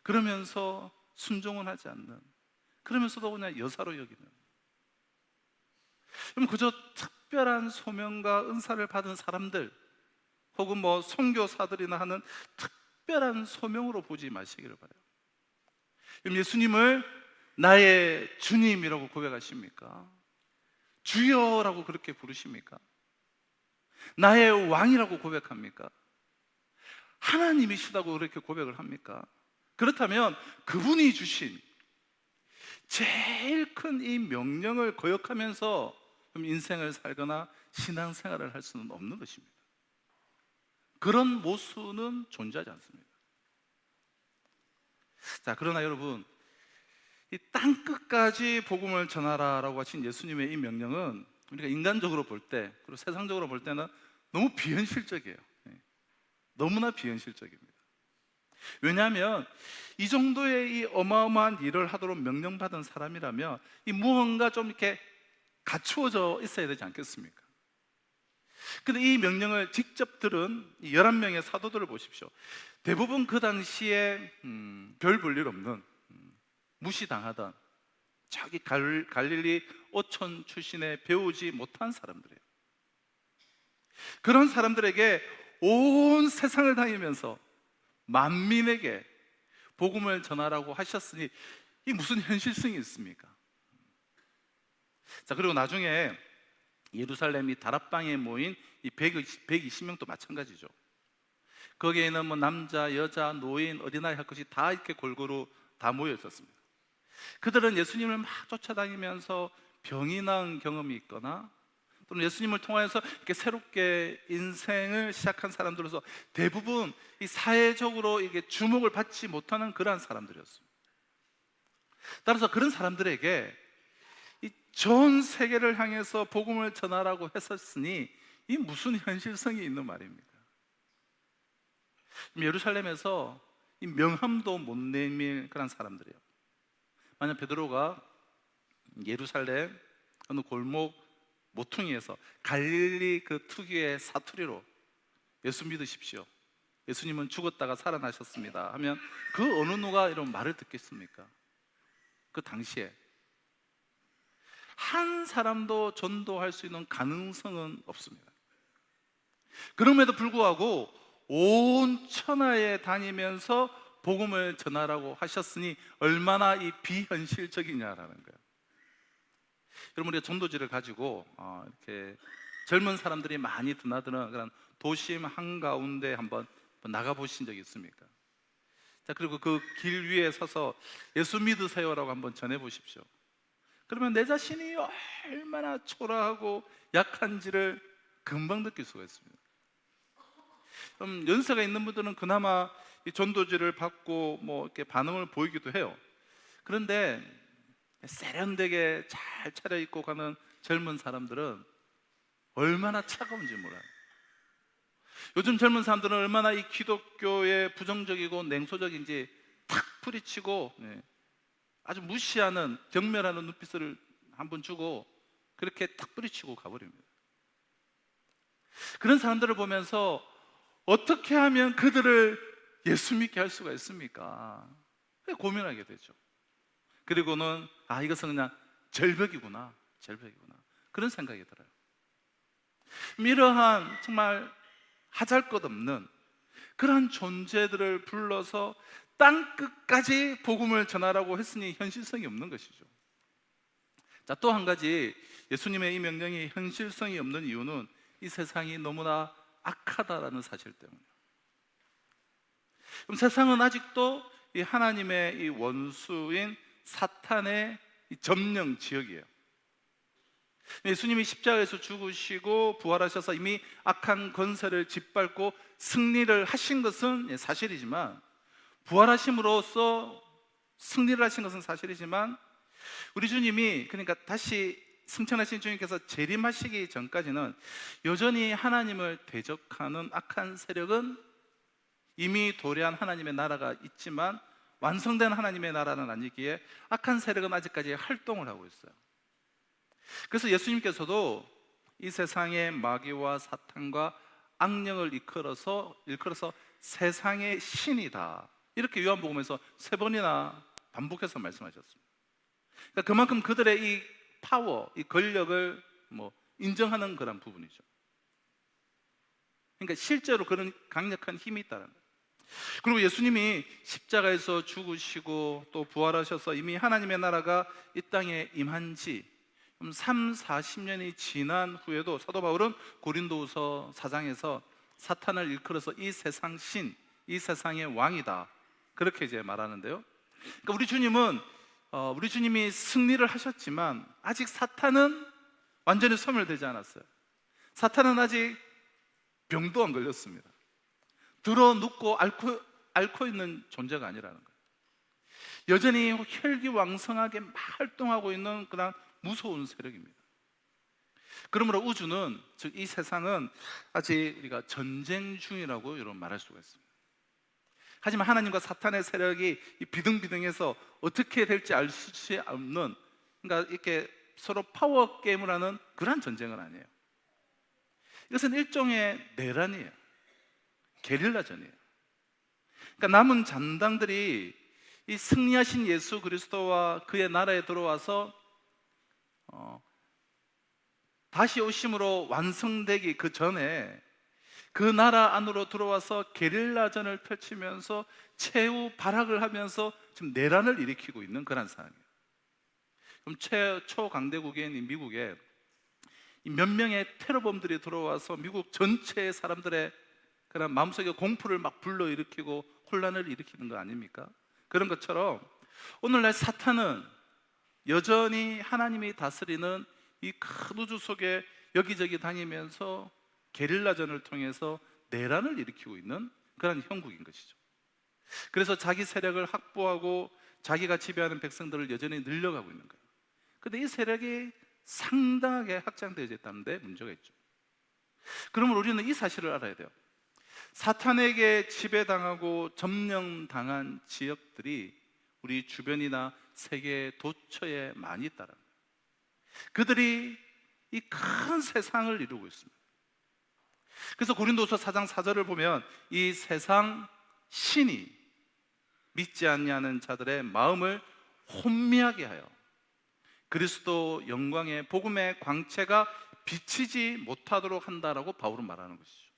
그러면서 순종은 하지 않는, 그러면서도 그냥 여사로 여기는, 그럼 그저 특별한 소명과 은사를 받은 사람들 혹은 뭐 선교사들이나 하는 특별한 소명으로 보지 마시기를 바라요. 그럼 예수님을 나의 주님이라고 고백하십니까? 주여라고 그렇게 부르십니까? 나의 왕이라고 고백합니까? 하나님이시다고 그렇게 고백을 합니까? 그렇다면 그분이 주신 제일 큰 이 명령을 거역하면서 인생을 살거나 신앙생활을 할 수는 없는 것입니다. 그런 모순은 존재하지 않습니다. 자, 그러나 여러분, 이 땅 끝까지 복음을 전하라라고 하신 예수님의 이 명령은 우리가 인간적으로 볼 때, 그리고 세상적으로 볼 때는 너무 비현실적이에요. 너무나 비현실적입니다. 왜냐하면 이 정도의 이 어마어마한 일을 하도록 명령받은 사람이라면 이 무언가 좀 이렇게 갖추어져 있어야 되지 않겠습니까? 근데 이 명령을 직접 들은 11명의 사도들을 보십시오. 대부분 그 당시에 별 볼 일 없는, 무시당하던 저기 갈릴리 오촌 출신의 배우지 못한 사람들이에요. 그런 사람들에게 온 세상을 다니면서 만민에게 복음을 전하라고 하셨으니 이 무슨 현실성이 있습니까? 자, 그리고 나중에 예루살렘 이 다락방에 모인 이 120명도 마찬가지죠. 거기에는 뭐 남자, 여자, 노인, 어린아이 할 것이 다 이렇게 골고루 다 모여 있었습니다. 그들은 예수님을 막 쫓아다니면서 병이 난 경험이 있거나 또는 예수님을 통하여서 이렇게 새롭게 인생을 시작한 사람들로서 대부분 이 사회적으로 이게 주목을 받지 못하는 그러한 사람들이었습니다. 따라서 그런 사람들에게 이 전 세계를 향해서 복음을 전하라고 했었으니 이 무슨 현실성이 있는 말입니까? 예루살렘에서 이 명함도 못 내밀 그런 사람들이에요. 만약 베드로가 예루살렘 어느 골목 모퉁이에서 갈릴리 그 특유의 사투리로 예수 믿으십시오, 예수님은 죽었다가 살아나셨습니다 하면 그 어느 누가 이런 말을 듣겠습니까? 그 당시에 한 사람도 전도할 수 있는 가능성은 없습니다. 그럼에도 불구하고 온 천하에 다니면서 복음을 전하라고 하셨으니 얼마나 이 비현실적이냐라는 거예요. 여러분, 우리가 전도지를 가지고 이렇게 젊은 사람들이 많이 드나드는 그런 도심 한가운데 한번 나가 보신 적 있습니까? 자, 그리고 그 길 위에 서서 예수 믿으세요라고 한번 전해 보십시오. 그러면 내 자신이 얼마나 초라하고 약한지를 금방 느낄 수가 있습니다. 그럼 연세가 있는 분들은 그나마 이 전도지를 받고 뭐 이렇게 반응을 보이기도 해요. 그런데 세련되게 잘 차려입고 가는 젊은 사람들은 얼마나 차가운지 몰라요. 요즘 젊은 사람들은 얼마나 이 기독교에 부정적이고 냉소적인지 탁 뿌리치고 아주 무시하는 경멸하는 눈빛을 한번 주고 그렇게 탁 뿌리치고 가버립니다. 그런 사람들을 보면서 어떻게 하면 그들을 예수 믿게 할 수가 있습니까? 고민하게 되죠. 그리고는 이것은 그냥 절벽이구나 그런 생각이 들어요. 이러한 정말 하잘것없는 그러한 존재들을 불러서 땅끝까지 복음을 전하라고 했으니 현실성이 없는 것이죠. 자, 또 한 가지 예수님의 이 명령이 현실성이 없는 이유는 이 세상이 너무나 악하다라는 사실 때문이에요. 그럼 세상은 아직도 이 하나님의 이 원수인 사탄의 이 점령 지역이에요. 예수님이 십자가에서 죽으시고 부활하셔서 이미 악한 권세를 짓밟고 승리를 하신 것은 사실이지만, 부활하심으로써 승리를 하신 것은 사실이지만, 우리 주님이 그러니까 다시 승천하신 주님께서 재림하시기 전까지는 여전히 하나님을 대적하는 악한 세력은 이미 도래한 하나님의 나라가 있지만 완성된 하나님의 나라는 아니기에 악한 세력은 아직까지 활동을 하고 있어요. 그래서 예수님께서도 이 세상의 마귀와 사탄과 악령을 일컬어서 세상의 신이다, 이렇게 요한복음에서 3번이나 반복해서 말씀하셨습니다. 그러니까 그만큼 그들의 이 파워, 이 권력을 인정하는 그런 부분이죠. 그러니까 실제로 그런 강력한 힘이 있다는 거예요. 그리고 예수님이 십자가에서 죽으시고 또 부활하셔서 이미 하나님의 나라가 이 땅에 임한 지 30-40년이 지난 후에도 사도 바울은 고린도후서 4장에서 사탄을 일컬어서 이 세상 신, 이 세상의 왕이다, 그렇게 이제 말하는데요. 그러니까 우리 주님이 승리를 하셨지만 아직 사탄은 완전히 소멸되지 않았어요. 사탄은 아직 병도 안 걸렸습니다. 들어 눕고 앓고 있는 존재가 아니라는 거예요. 여전히 혈기왕성하게 활동하고 있는 그런 무서운 세력입니다. 그러므로 우주는, 즉 이 세상은 아직 우리가 전쟁 중이라고 이런 말할 수가 있습니다. 하지만 하나님과 사탄의 세력이 비등비등해서 어떻게 될지 알 수 없는, 그러니까 이렇게 서로 파워 게임을 하는 그런 전쟁은 아니에요. 이것은 일종의 내란이에요. 게릴라전이에요. 그러니까 남은 잔당들이 이 승리하신 예수 그리스도와 그의 나라에 들어와서 다시 오심으로 완성되기 그 전에 그 나라 안으로 들어와서 게릴라전을 펼치면서 최후 발악을 하면서 지금 내란을 일으키고 있는 그런 상황이에요. 그럼 초강대국인 이 미국에 몇 명의 테러범들이 들어와서 미국 전체의 사람들의 그런 마음속에 공포를 막 불러일으키고 혼란을 일으키는 거 아닙니까? 그런 것처럼 오늘날 사탄은 여전히 하나님이 다스리는 이 큰 우주 속에 여기저기 다니면서 게릴라전을 통해서 내란을 일으키고 있는 그런 형국인 것이죠. 그래서 자기 세력을 확보하고 자기가 지배하는 백성들을 여전히 늘려가고 있는 거예요. 그런데 이 세력이 상당하게 확장되어 있다는 데 문제가 있죠. 그러면 우리는 이 사실을 알아야 돼요. 사탄에게 지배당하고 점령당한 지역들이 우리 주변이나 세계 도처에 많이 있다는 거예요. 그들이 이 큰 세상을 이루고 있습니다. 그래서 고린도서 4장 4절을 보면 이 세상 신이 믿지 않냐는 자들의 마음을 혼미하게 하여 그리스도 영광의 복음의 광채가 비치지 못하도록 한다라고 바울은 말하는 것이죠.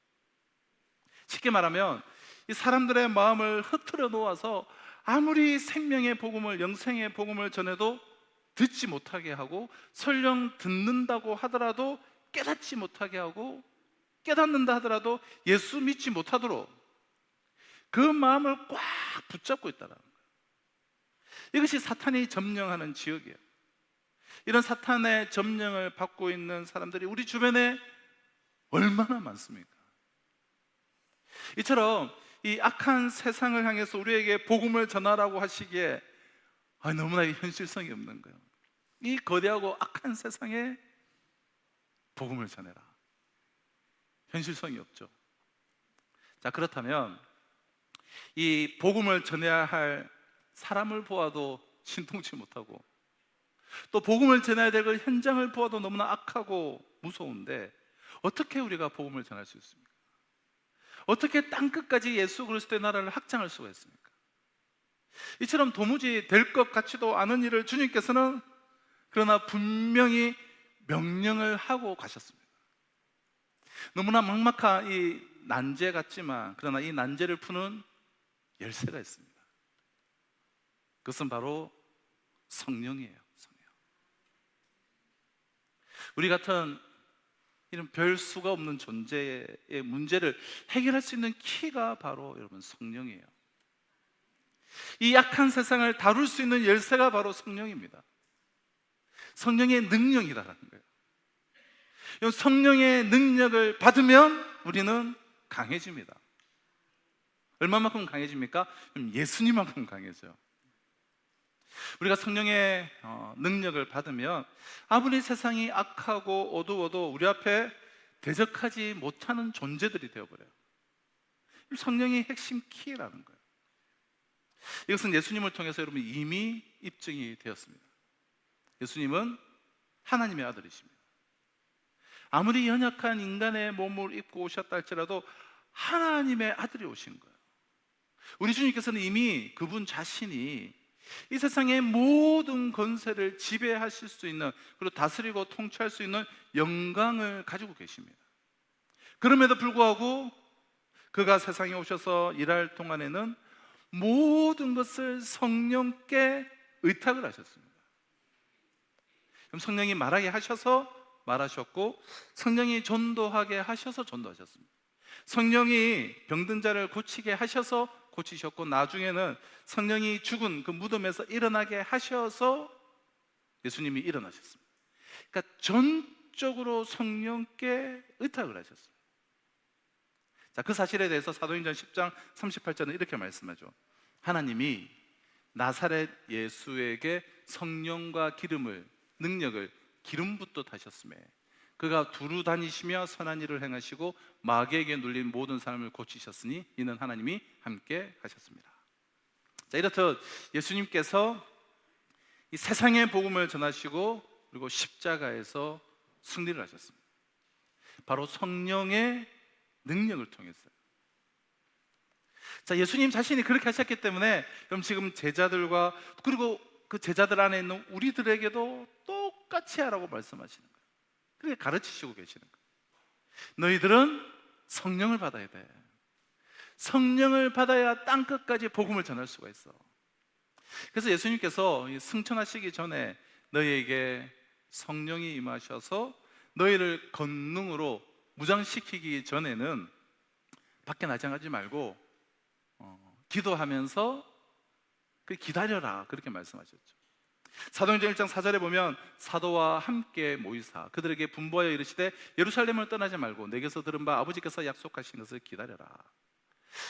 쉽게 말하면 이 사람들의 마음을 흐트러 놓아서 아무리 생명의 복음을, 영생의 복음을 전해도 듣지 못하게 하고, 설령 듣는다고 하더라도 깨닫지 못하게 하고, 깨닫는다 하더라도 예수 믿지 못하도록 그 마음을 꽉 붙잡고 있다는 거예요. 이것이 사탄이 점령하는 지역이에요. 이런 사탄의 점령을 받고 있는 사람들이 우리 주변에 얼마나 많습니까? 이처럼 이 악한 세상을 향해서 우리에게 복음을 전하라고 하시기에 너무나 현실성이 없는 거예요. 이 거대하고 악한 세상에 복음을 전해라. 현실성이 없죠. 자, 그렇다면 이 복음을 전해야 할 사람을 보아도 신통치 못하고, 또 복음을 전해야 될 현장을 보아도 너무나 악하고 무서운데 어떻게 우리가 복음을 전할 수 있습니까? 어떻게 땅끝까지 예수 그리스도의 나라를 확장할 수가 있습니까? 이처럼 도무지 될 것 같지도 않은 일을 주님께서는 그러나 분명히 명령을 하고 가셨습니다. 너무나 막막한 이 난제 같지만, 그러나 이 난제를 푸는 열쇠가 있습니다. 그것은 바로 성령이에요. 성령. 우리 같은 이런 별 수가 없는 존재의 문제를 해결할 수 있는 키가 바로 여러분 성령이에요. 이 약한 세상을 다룰 수 있는 열쇠가 바로 성령입니다. 성령의 능력이라는 거예요. 성령의 능력을 받으면 우리는 강해집니다. 얼마만큼 강해집니까? 예수님만큼 강해져요. 우리가 성령의 능력을 받으면 아무리 세상이 악하고 어두워도 우리 앞에 대적하지 못하는 존재들이 되어버려요. 성령의 핵심 키라는 거예요. 이것은 예수님을 통해서 여러분 이미 입증이 되었습니다. 예수님은 하나님의 아들이십니다. 아무리 연약한 인간의 몸을 입고 오셨다 할지라도 하나님의 아들이 오신 거예요. 우리 주님께서는 이미 그분 자신이 이 세상의 모든 권세를 지배하실 수 있는, 그리고 다스리고 통치할 수 있는 영광을 가지고 계십니다. 그럼에도 불구하고 그가 세상에 오셔서 일할 동안에는 모든 것을 성령께 의탁을 하셨습니다. 그럼 성령이 말하게 하셔서 말하셨고, 성령이 전도하게 하셔서 전도하셨습니다. 성령이 병든 자를 고치게 하셔서 고치셨고, 나중에는 성령이 죽은 그 무덤에서 일어나게 하셔서 예수님이 일어나셨습니다. 그러니까 전적으로 성령께 의탁을 하셨습니다. 자, 그 사실에 대해서 사도행전 10장 38절은 이렇게 말씀하죠. 하나님이 나사렛 예수에게 성령과 기름을, 능력을 기름 붓듯 하셨음에 그가 두루 다니시며 선한 일을 행하시고 마귀에게 눌린 모든 사람을 고치셨으니 이는 하나님이 함께 하셨습니다. 자, 이렇듯 예수님께서 이 세상의 복음을 전하시고 그리고 십자가에서 승리를 하셨습니다. 바로 성령의 능력을 통해서요. 자, 예수님 자신이 그렇게 하셨기 때문에 그럼 지금 제자들과 그리고 그 제자들 안에 있는 우리들에게도 똑같이 하라고 말씀하시는 거예요. 그렇게 가르치시고 계시는 거예요. 너희들은 성령을 받아야 돼. 성령을 받아야 땅끝까지 복음을 전할 수가 있어. 그래서 예수님께서 승천하시기 전에 너희에게 성령이 임하셔서 너희를 권능으로 무장시키기 전에는 밖에 나장하지 말고 기도하면서 기다려라, 그렇게 말씀하셨죠. 사도행전 1장 4절에 보면 사도와 함께 모이사 그들에게 분부하여 이르시되 예루살렘을 떠나지 말고 내게서 들은 바 아버지께서 약속하신 것을 기다려라.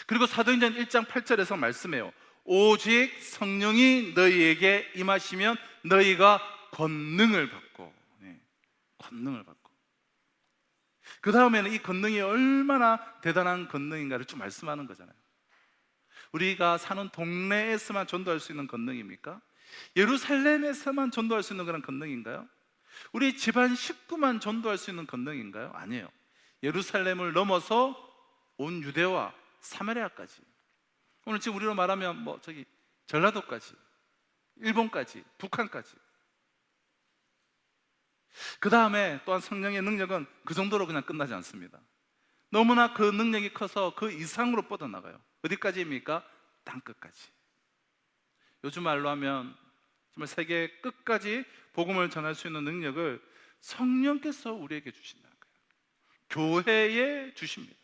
그리고 사도행전 1장 8절에서 말씀해요. 오직 성령이 너희에게 임하시면 너희가 권능을 받고, 권능을 받고. 그 다음에는 이 권능이 얼마나 대단한 권능인가를 좀 말씀하는 거잖아요. 우리가 사는 동네에서만 전도할 수 있는 권능입니까? 예루살렘에서만 전도할 수 있는 그런 권능인가요? 우리 집안 식구만 전도할 수 있는 권능인가요? 아니에요. 예루살렘을 넘어서 온 유대와 사마리아까지, 오늘 지금 우리로 말하면 전라도까지, 일본까지, 북한까지. 그 다음에 또한 성령의 능력은 그 정도로 그냥 끝나지 않습니다. 너무나 그 능력이 커서 그 이상으로 뻗어나가요. 어디까지입니까? 땅끝까지. 요즘 말로 하면 정말 세계 끝까지 복음을 전할 수 있는 능력을 성령께서 우리에게 주신다는 거예요. 교회에 주십니다.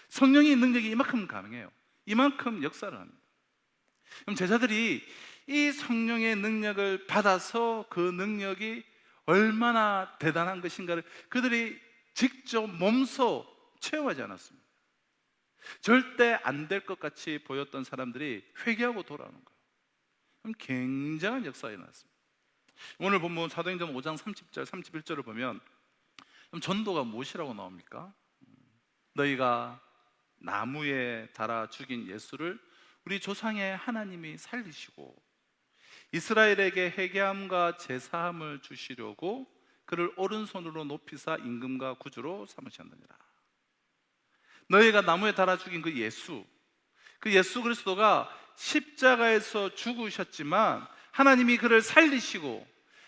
성령의 능력이 이만큼 가능해요. 이만큼 역사를 합니다. 그럼 제자들이 이 성령의 능력을 받아서 그 능력이 얼마나 대단한 것인가를 그들이 직접 몸소 체험하지 않았습니다. 절대 안 될 것 같이 보였던 사람들이 회개하고 돌아오는 거예요. 그럼 굉장한 역사가 일어났습니다. 오늘 본문 사도행전 5장 30절 31절을 보면 그럼 전도가 무엇이라고 나옵니까? 너희가 나무에 달아 죽인 예수를 우리 조상의 하나님이 살리시고 이스라엘에게 회개함과 제사함을 주시려고 그를 오른손으로 높이사 임금과 구주로 삼으셨느니라. 너희가 나무에 달아 죽인 그 예수 그리스도가 십자가에서 죽으셨지만 하나님이 그를 살리시고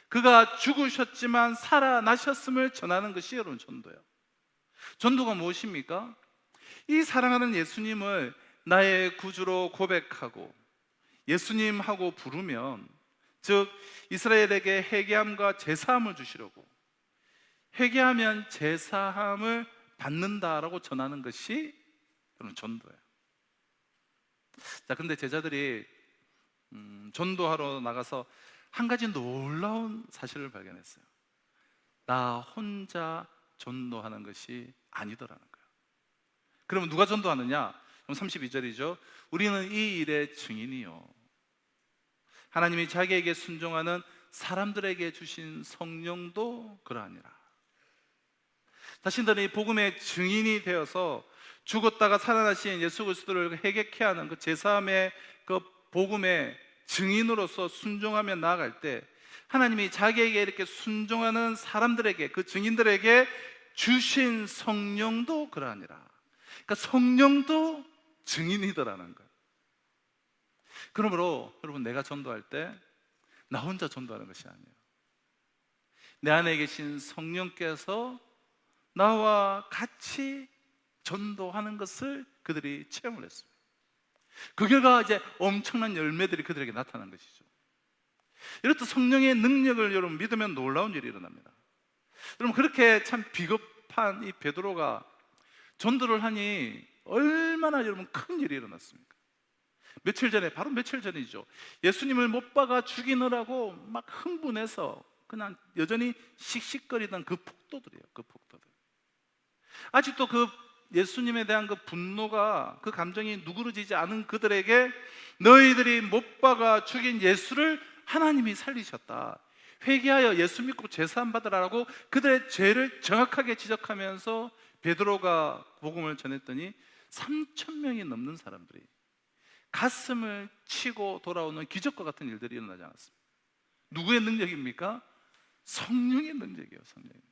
그가 죽으셨지만 살아나셨음을 전하는 것이 여러분 전도예요. 전도가 무엇입니까? 이 사랑하는 예수님을 나의 구주로 고백하고 예수님하고 부르면, 즉 이스라엘에게 회개함과 제사함을 주시려고, 회개하면 제사함을 받는다라고 전하는 것이 여러분 전도예요. 자, 근데 제자들이 전도하러 나가서 한 가지 놀라운 사실을 발견했어요. 나 혼자 전도하는 것이 아니더라는 거예요. 그러면 누가 전도하느냐? 그럼 32절이죠. 우리는 이 일의 증인이요, 하나님이 자기에게 순종하는 사람들에게 주신 성령도 그러하니라. 자신들이 복음의 증인이 되어서 죽었다가 살아나신 예수 그리스도를 회개케 하는 그 제사함의 그 복음의 증인으로서 순종하며 나아갈 때 하나님이 자기에게 이렇게 순종하는 사람들에게, 그 증인들에게 주신 성령도 그러하니라. 그러니까 성령도 증인이더라는 거예요. 그러므로 여러분, 내가 전도할 때 나 혼자 전도하는 것이 아니에요. 내 안에 계신 성령께서 나와 같이 전도하는 것을 그들이 체험을 했습니다. 그 결과 이제 엄청난 열매들이 그들에게 나타난 것이죠. 이렇듯 성령의 능력을 여러분 믿으면 놀라운 일이 일어납니다. 여러분, 그렇게 참 비겁한 이 베드로가 전도를 하니 얼마나 여러분 큰 일이 일어났습니까? 며칠 전에, 바로 며칠 전이죠, 예수님을 못 박아 죽이느라고 막 흥분해서 그냥 여전히 씩씩거리던 그 폭도들이에요. 그 폭도들. 아직도 그 예수님에 대한 그 분노가, 그 감정이 누그러지지 않은 그들에게 너희들이 못 박아 죽인 예수를 하나님이 살리셨다, 회개하여 예수 믿고 제사함 받으라라고 그들의 죄를 정확하게 지적하면서 베드로가 복음을 전했더니 3,000명이 넘는 사람들이 가슴을 치고 돌아오는 기적과 같은 일들이 일어나지 않았습니다. 누구의 능력입니까? 성령의 능력이에요. 성령의 능력.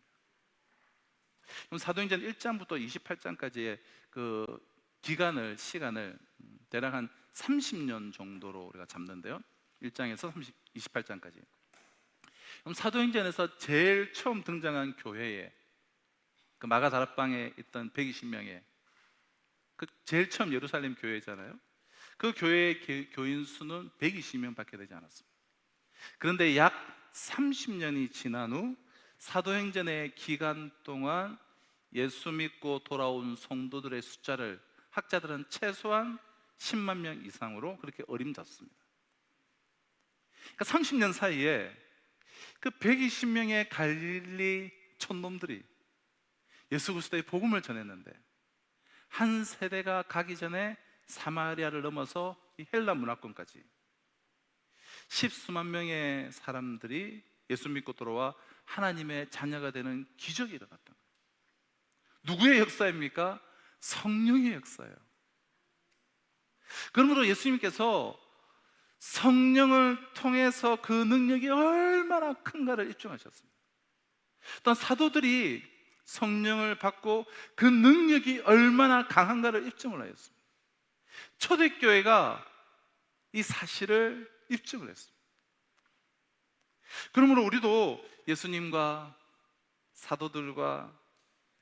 그럼 사도행전 1장부터 28장까지의 그 시간을 대략 한 30년 정도로 우리가 잡는데요, 1장에서 28장까지. 그럼 사도행전에서 제일 처음 등장한 교회에, 그 마가 다락방에 있던 120명의 그 제일 처음 예루살렘 교회잖아요. 그 교회의 교인 수는 120명밖에 되지 않았습니다. 그런데 약 30년이 지난 후 사도행전의 기간 동안 예수 믿고 돌아온 성도들의 숫자를 학자들은 최소한 10만 명 이상으로 그렇게 어림잡습니다. 그러니까 30년 사이에 그 120명의 갈릴리 촌놈들이 예수 그리스도의 복음을 전했는데, 한 세대가 가기 전에 사마리아를 넘어서 이 헬라 문화권까지 십수만 명의 사람들이 예수 믿고 돌아와 하나님의 자녀가 되는 기적이 일어났던 거예요. 누구의 역사입니까? 성령의 역사예요. 그러므로 예수님께서 성령을 통해서 그 능력이 얼마나 큰가를 입증하셨습니다. 또한 사도들이 성령을 받고 그 능력이 얼마나 강한가를 입증을 하였습니다. 초대교회가 이 사실을 입증을 했습니다. 그러므로 우리도 예수님과 사도들과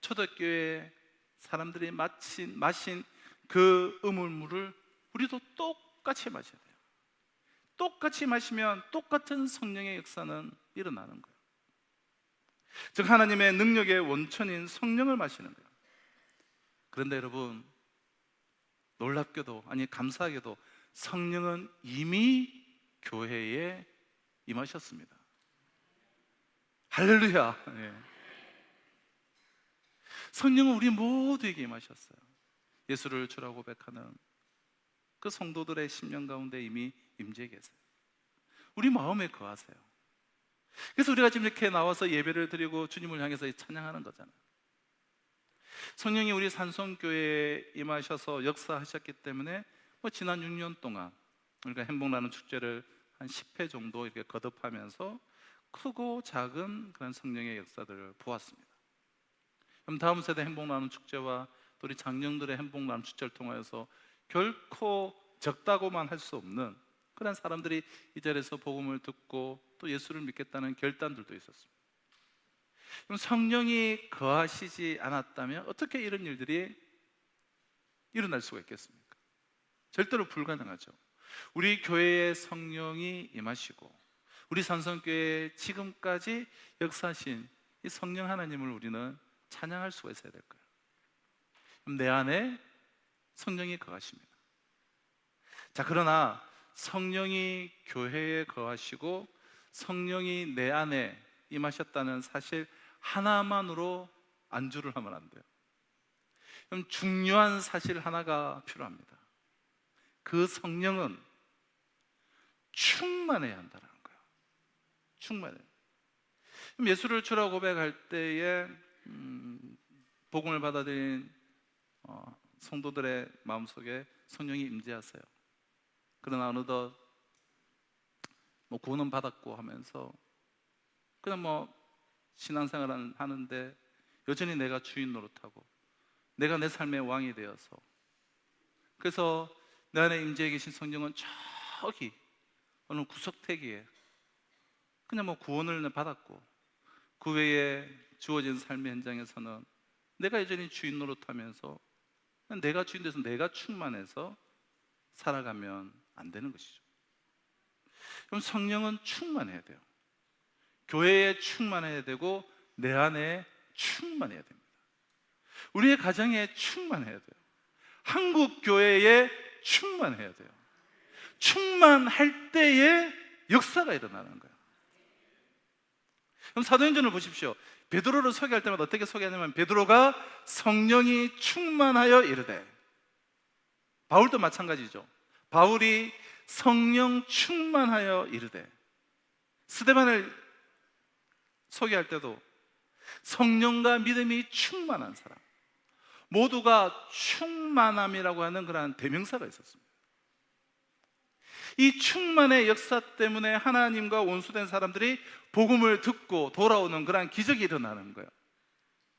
초대교회 사람들이 마신 그 우물물을 우리도 똑같이 마셔야 돼요. 똑같이 마시면 똑같은 성령의 역사는 일어나는 거예요. 즉 하나님의 능력의 원천인 성령을 마시는 거예요. 그런데 여러분, 놀랍게도, 아니 감사하게도 성령은 이미 교회에 임하셨습니다. 할렐루야. 예. 성령은 우리 모두에게 임하셨어요. 예수를 주라고 고백하는 그 성도들의 심령 가운데 이미 임재 계세요. 우리 마음에 거하세요. 그래서 우리가 지금 이렇게 나와서 예배를 드리고 주님을 향해서 찬양하는 거잖아요. 성령이 우리 산성교회에 임하셔서 역사하셨기 때문에 지난 6년 동안 우리가 행복나는 축제를 한 10회 정도 이렇게 거듭하면서 크고 작은 그런 성령의 역사들을 보았습니다. 그럼 다음 세대 행복나는 축제와 또 우리 장년들의 행복나는 축제를 통하여서 결코 적다고만 할 수 없는 그런 사람들이 이 자리에서 복음을 듣고 또 예수를 믿겠다는 결단들도 있었습니다. 그럼 성령이 거하시지 않았다면 어떻게 이런 일들이 일어날 수가 있겠습니까? 절대로 불가능하죠. 우리 교회에 성령이 임하시고 우리 산성교회에 지금까지 역사하신 이 성령 하나님을 우리는 찬양할 수가 있어야 될 거예요. 그럼 내 안에 성령이 거하십니다. 자, 그러나 성령이 교회에 거하시고 성령이 내 안에 임하셨다는 사실 하나만으로 안주를 하면 안 돼요. 그럼 중요한 사실 하나가 필요합니다. 그 성령은 충만해야 한다는 거예요. 충만해요. 그럼 예수를 주라고 고백할 때에 복음을 받아들인 성도들의 마음속에 성령이 임재하세요. 그러나 어느덧 구원은 받았고 하면서 그냥 신앙생활을 하는데 여전히 내가 주인 노릇하고 내가 내 삶의 왕이 되어서, 그래서 내 안에 임재해 계신 성령은 저기 어느 구석태기에 그냥 구원을 받았고 그 외에 주어진 삶의 현장에서는 내가 여전히 주인 노릇하면서 내가 주인 돼서 내가 충만해서 살아가면 안 되는 것이죠. 그럼 성령은 충만해야 돼요. 교회에 충만해야 되고 내 안에 충만해야 됩니다. 우리의 가정에 충만해야 돼요. 한국 교회에 충만해야 돼요. 충만할 때에 역사가 일어나는 거예요. 그럼 사도행전을 보십시오. 베드로를 소개할 때마다 어떻게 소개하냐면 베드로가 성령이 충만하여 이르되, 바울도 마찬가지죠. 바울이 성령 충만하여 이르되, 스데반을 소개할 때도 성령과 믿음이 충만한 사람, 모두가 충만함이라고 하는 그러한 대명사가 있었습니다. 이 충만의 역사 때문에 하나님과 원수된 사람들이 복음을 듣고 돌아오는 그러한 기적이 일어나는 거예요.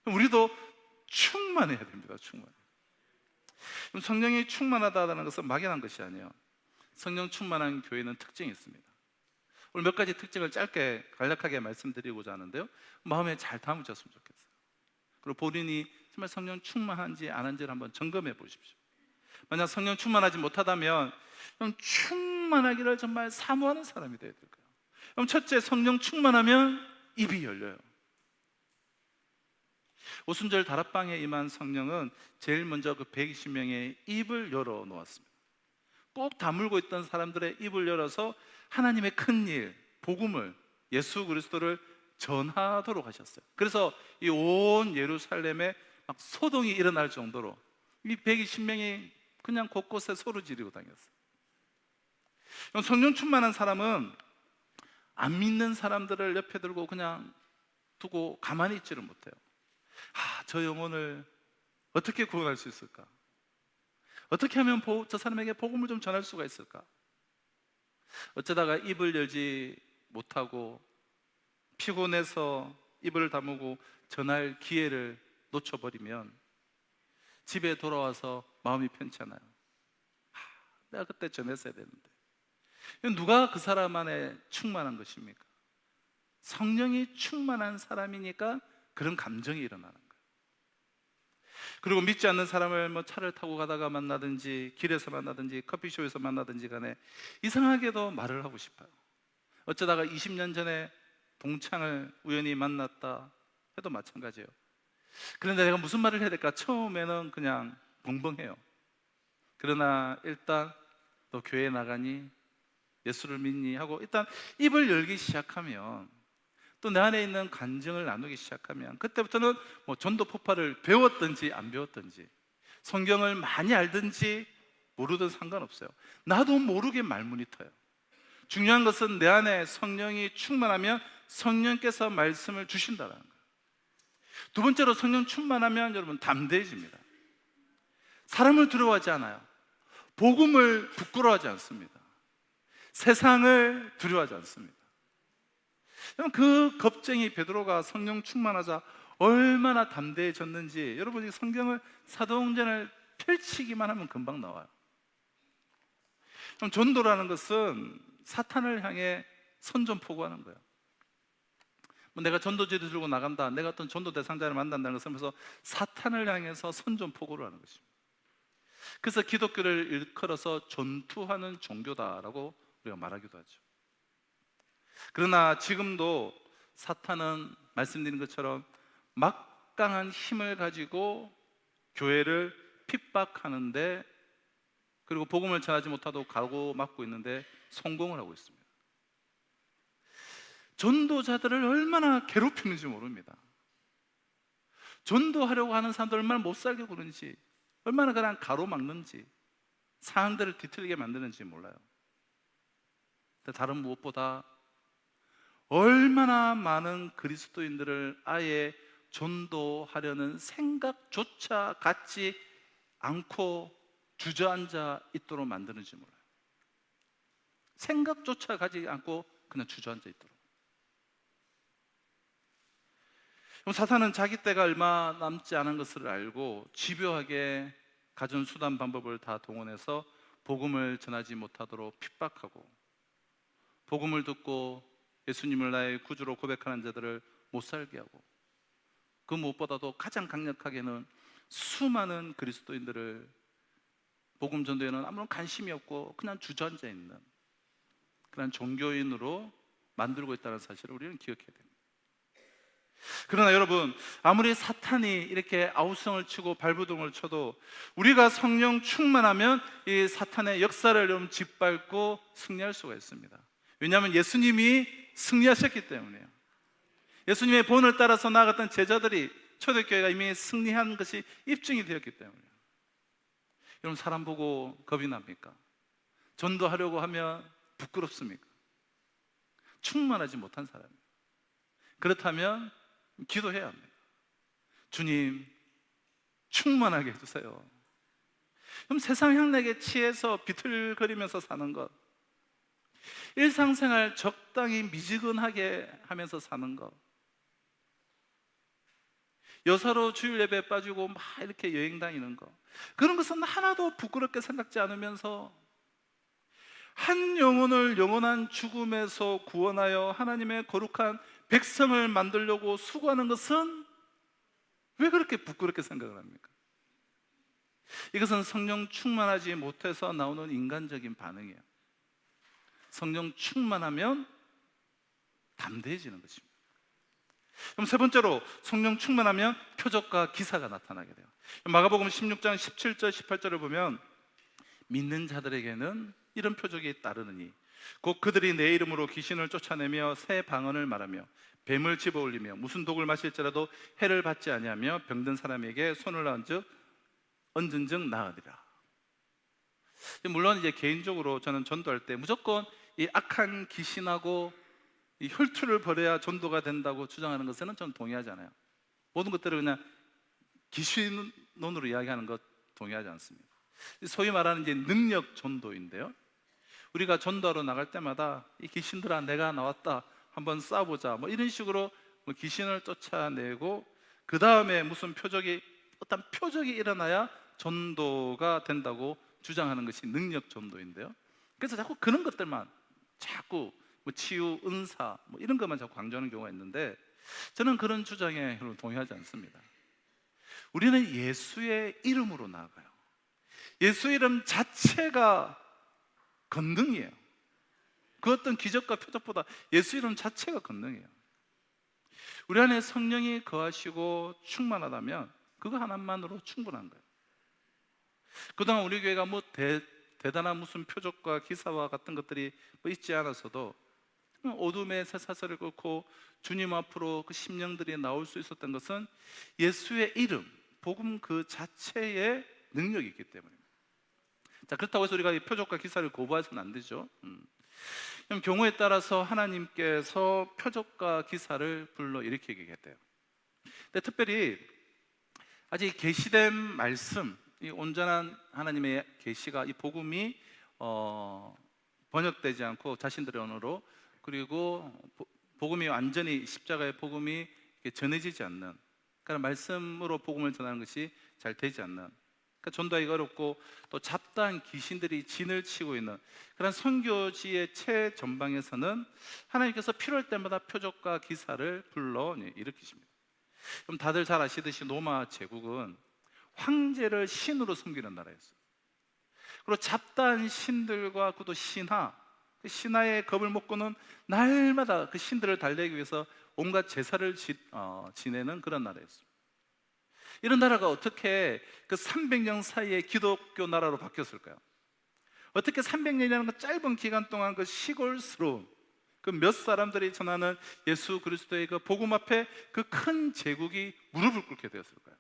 우리도 충만해야 됩니다. 그럼 성령이 충만하다는 것은 막연한 것이 아니에요. 성령 충만한 교회는 특징이 있습니다. 오늘 몇 가지 특징을 짧게 간략하게 말씀드리고자 하는데요, 마음에 잘 담으셨으면 좋겠어요. 그리고 본인이 정말 성령 충만한지 안 한지를 한번 점검해 보십시오. 만약 성령 충만하지 못하다면 그럼 충만하기를 정말 사모하는 사람이 되어야 될 거예요. 그럼 첫째, 성령 충만하면 입이 열려요. 오순절 다락방에 임한 성령은 제일 먼저 그 120명의 입을 열어 놓았습니다. 꼭 다물고 있던 사람들의 입을 열어서 하나님의 큰 일, 복음을, 예수 그리스도를 전하도록 하셨어요. 그래서 이 온 예루살렘에 막 소동이 일어날 정도로 이 120명이 그냥 곳곳에 소리 지르고 다녔어요. 성령 충만한 사람은 안 믿는 사람들을 옆에 들고 그냥 두고 가만히 있지를 못해요. 저 영혼을 어떻게 구원할 수 있을까? 어떻게 하면 저 사람에게 복음을 좀 전할 수가 있을까? 어쩌다가 입을 열지 못하고 피곤해서 입을 다무고 전할 기회를 놓쳐버리면 집에 돌아와서 마음이 편치 않아요. 내가 그때 전했어야 되는데. 누가 그 사람 안에 충만한 것입니까? 성령이 충만한 사람이니까 그런 감정이 일어나는 거예요. 그리고 믿지 않는 사람을 뭐 차를 타고 가다가 만나든지 길에서 만나든지 커피숍에서 만나든지 간에 이상하게도 말을 하고 싶어요. 어쩌다가 20년 전에 동창을 우연히 만났다 해도 마찬가지예요. 그런데 내가 무슨 말을 해야 될까? 처음에는 그냥 벙벙해요. 그러나 일단 너 교회 나가니? 예수를 믿니? 하고 일단 입을 열기 시작하면, 또 내 안에 있는 간증을 나누기 시작하면, 그때부터는 뭐 전도 폭발을 배웠든지 안 배웠든지, 성경을 많이 알든지 모르든 상관없어요. 나도 모르게 말문이 터요. 중요한 것은 내 안에 성령이 충만하면 성령께서 말씀을 주신다는 거예요. 두 번째로, 성령 충만하면 여러분 담대해집니다. 사람을 두려워하지 않아요. 복음을 부끄러워하지 않습니다. 세상을 두려워하지 않습니다. 그 겁쟁이 베드로가 성령 충만하자 얼마나 담대해졌는지, 여러분이 성경을, 사도행전을 펼치기만 하면 금방 나와요. 그럼 전도라는 것은 사탄을 향해 선전포고하는 거예요. 뭐 내가 전도지를 들고 나간다, 내가 어떤 전도 대상자를 만난다는 것은 그래서 사탄을 향해서 선전포고를 하는 것입니다. 그래서 기독교를 일컬어서 전투하는 종교다라고 우리가 말하기도 하죠. 그러나 지금도 사탄은 말씀드린 것처럼 막강한 힘을 가지고 교회를 핍박하는데, 그리고 복음을 전하지 못하도록 가로막고 있는데 성공을 하고 있습니다. 전도자들을 얼마나 괴롭히는지 모릅니다. 전도하려고 하는 사람들 얼마나 못 살게 구는지, 얼마나 그냥 가로막는지, 상황들을 뒤틀리게 만드는지 몰라요. 다른 무엇보다 얼마나 많은 그리스도인들을 아예 전도하려는 생각조차 갖지 않고 주저앉아 있도록 만드는지 몰라요. 생각조차 가지 않고 그냥 주저앉아 있도록. 그럼 사탄은 자기 때가 얼마 남지 않은 것을 알고 집요하게 가진 수단 방법을 다 동원해서 복음을 전하지 못하도록 핍박하고, 복음을 듣고 예수님을 나의 구주로 고백하는 자들을 못 살게 하고, 그 무엇보다도 가장 강력하게는 수많은 그리스도인들을 복음 전도에는 아무런 관심이 없고 그냥 주저앉아 있는 그런 종교인으로 만들고 있다는 사실을 우리는 기억해야 됩니다. 그러나 여러분, 아무리 사탄이 이렇게 아우성을 치고 발부동을 쳐도 우리가 성령 충만하면 이 사탄의 역사를 좀 짓밟고 승리할 수가 있습니다. 왜냐하면 예수님이 승리하셨기 때문이에요. 예수님의 본을 따라서 나아갔던 제자들이, 초대교회가 이미 승리한 것이 입증이 되었기 때문이에요. 여러분, 사람 보고 겁이 납니까? 전도하려고 하면 부끄럽습니까? 충만하지 못한 사람이에요. 그렇다면 기도해야 합니다. 주님, 충만하게 해주세요. 그럼 세상 향락에 취해서 비틀거리면서 사는 것, 일상생활 적당히 미지근하게 하면서 사는 것, 여사로 주일 예배에 빠지고 막 이렇게 여행 다니는 것, 그런 것은 하나도 부끄럽게 생각지 않으면서 한 영혼을 영원한 죽음에서 구원하여 하나님의 거룩한 백성을 만들려고 수고하는 것은 왜 그렇게 부끄럽게 생각을 합니까? 이것은 성령 충만하지 못해서 나오는 인간적인 반응이에요. 성령 충만하면 담대해지는 것입니다. 그럼 세 번째로, 성령 충만하면 표적과 기사가 나타나게 돼요. 마가복음 16장 17절 18절을 보면, 믿는 자들에게는 이런 표적이 따르느니 곧 그들이 내 이름으로 귀신을 쫓아내며 새 방언을 말하며 뱀을 집어올리며 무슨 독을 마실지라도 해를 받지 아니하며 병든 사람에게 손을 얹은 즉 나으리라. 물론 이제 개인적으로 저는 전도할 때 무조건 이 악한 귀신하고 이 혈투를 벌여야 전도가 된다고 주장하는 것에는 저는 동의하지 않아요. 모든 것들을 그냥 귀신 논으로 이야기하는 것 동의하지 않습니다. 소위 말하는 이제 능력 전도인데요. 우리가 전도하러 나갈 때마다 이 귀신들아 내가 나왔다 한번 싸보자 뭐 이런 식으로 뭐 귀신을 쫓아내고 그 다음에 무슨 어떤 표적이 일어나야 전도가 된다고 주장하는 것이 능력 전도인데요. 그래서 자꾸 그런 것들만 자꾸 뭐 치유, 은사 뭐 이런 것만 자꾸 강조하는 경우가 있는데 저는 그런 주장에 동의하지 않습니다. 우리는 예수의 이름으로 나아가요. 예수 이름 자체가 권능이에요. 그 어떤 기적과 표적보다 예수 이름 자체가 권능이에요. 우리 안에 성령이 거하시고 충만하다면 그거 하나만으로 충분한 거예요. 그동안 우리 교회가 뭐 대단한 무슨 표적과 기사와 같은 것들이 뭐 있지 않았어도 어둠의 쇠사슬을 끊고 주님 앞으로 그 심령들이 나올 수 있었던 것은 예수의 이름, 복음 그 자체의 능력이 있기 때문입니다. 자, 그렇다고 해서 우리가 이 표적과 기사를 거부해서는 안 되죠. 그럼 경우에 따라서 하나님께서 표적과 기사를 불러일으키게 했대요. 근데 특별히 아직 계시된 말씀, 이 온전한 하나님의 계시가 이 복음이 번역되지 않고 자신들의 언어로 그리고 복음이 완전히 십자가의 복음이 전해지지 않는, 그러니까 말씀으로 복음을 전하는 것이 잘 되지 않는, 그러니까 전도하기가 어렵고 또 잡다한 귀신들이 진을 치고 있는 그런 선교지의 최전방에서는 하나님께서 필요할 때마다 표적과 기사를 불러 일으키십니다. 그럼 다들 잘 아시듯이 로마 제국은 황제를 신으로 섬기는 나라였어요. 그리고 잡다한 신들과 그도 신하, 그 신하의 겁을 먹고는 날마다 그 신들을 달래기 위해서 온갖 제사를 지내는 그런 나라였습니다. 이런 나라가 어떻게 그 300년 사이에 기독교 나라로 바뀌었을까요? 어떻게 300년이라는 그 짧은 기간 동안 그 시골스러운 그 몇 사람들이 전하는 예수 그리스도의 그 복음 앞에 그 큰 제국이 무릎을 꿇게 되었을까요?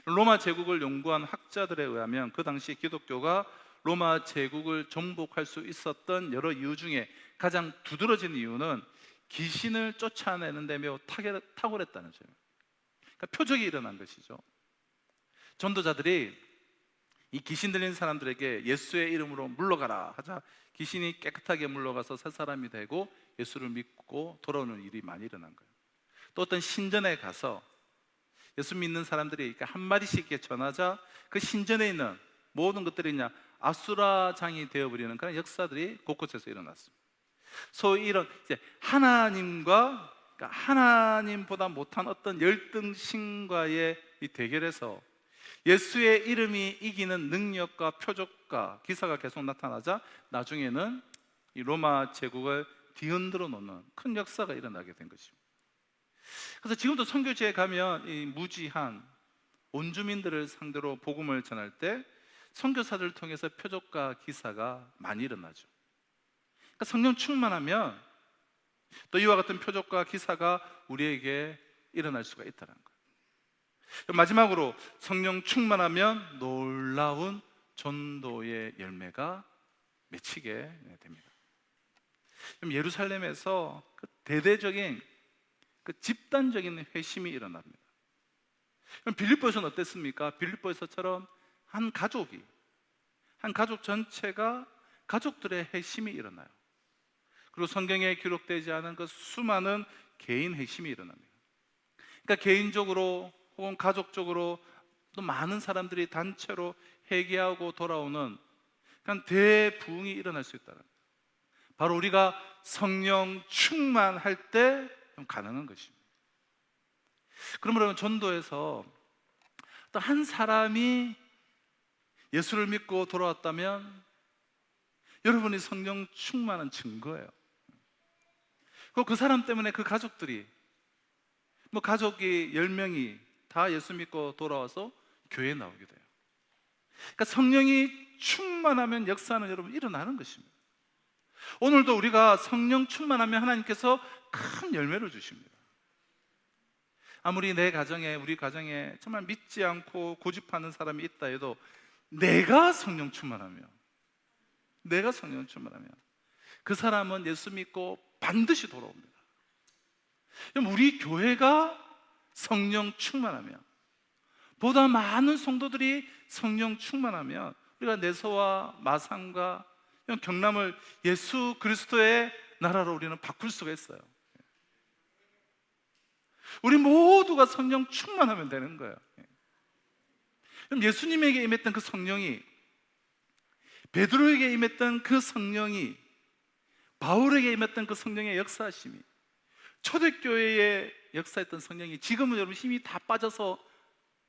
로마 제국을 연구한 학자들에 의하면 그 당시 기독교가 로마 제국을 정복할 수 있었던 여러 이유 중에 가장 두드러진 이유는 귀신을 쫓아내는 데 매우 탁월했다는 점이에요. 그러니까 표적이 일어난 것이죠. 전도자들이 이 귀신 들린 사람들에게 예수의 이름으로 물러가라 하자 귀신이 깨끗하게 물러가서 새 사람이 되고 예수를 믿고 돌아오는 일이 많이 일어난 거예요. 또 어떤 신전에 가서 예수 믿는 사람들이 이렇게 한 마디씩 이렇게 전하자 그 신전에 있는 모든 것들이 그냥 아수라장이 되어버리는 그런 역사들이 곳곳에서 일어났습니다. 소위 이런 이제 하나님과 그러니까 하나님보다 못한 어떤 열등신과의 이 대결에서 예수의 이름이 이기는 능력과 표적과 기사가 계속 나타나자 나중에는 이 로마 제국을 뒤흔들어 놓는 큰 역사가 일어나게 된 것입니다. 그래서 지금도 선교지에 가면 이 무지한 온주민들을 상대로 복음을 전할 때 선교사들을 통해서 표적과 기사가 많이 일어나죠. 그러니까 성령 충만하면 또 이와 같은 표적과 기사가 우리에게 일어날 수가 있다는 거예요. 마지막으로 성령 충만하면 놀라운 전도의 열매가 맺히게 됩니다. 그럼 예루살렘에서 그 대대적인 그 집단적인 회심이 일어납니다. 그럼 빌립보에서는 어땠습니까? 빌립보에서처럼 한 가족 전체가 가족들의 회심이 일어나요. 그리고 성경에 기록되지 않은 그 수많은 개인 회심이 일어납니다. 그러니까 개인적으로 혹은 가족적으로 또 많은 사람들이 단체로 회개하고 돌아오는 그러니까 대부흥이 일어날 수 있다는 거예요. 바로 우리가 성령 충만할 때 가능한 것입니다. 그러면 전도에서 또 한 사람이 예수를 믿고 돌아왔다면 여러분이 성령 충만한 증거예요. 그 사람 때문에 그 가족들이 가족이 10명이 다 예수 믿고 돌아와서 교회에 나오게 돼요. 그러니까 성령이 충만하면 역사는 여러분 일어나는 것입니다. 오늘도 우리가 성령 충만하면 하나님께서 큰 열매를 주십니다. 아무리 우리 가정에 정말 믿지 않고 고집하는 사람이 있다 해도 내가 성령 충만하면 그 사람은 예수 믿고 반드시 돌아옵니다. 그럼 우리 교회가 성령 충만하면 보다 많은 성도들이 성령 충만하면 우리가 내서와 마산과 이런 경남을 예수 그리스도의 나라로 우리는 바꿀 수가 있어요. 우리 모두가 성령 충만하면 되는 거예요. 그럼 예수님에게 임했던 그 성령이, 베드로에게 임했던 그 성령이, 바울에게 임했던 그 성령의 역사하심이, 초대교회에 역사했던 성령이 지금은 여러분 힘이 다 빠져서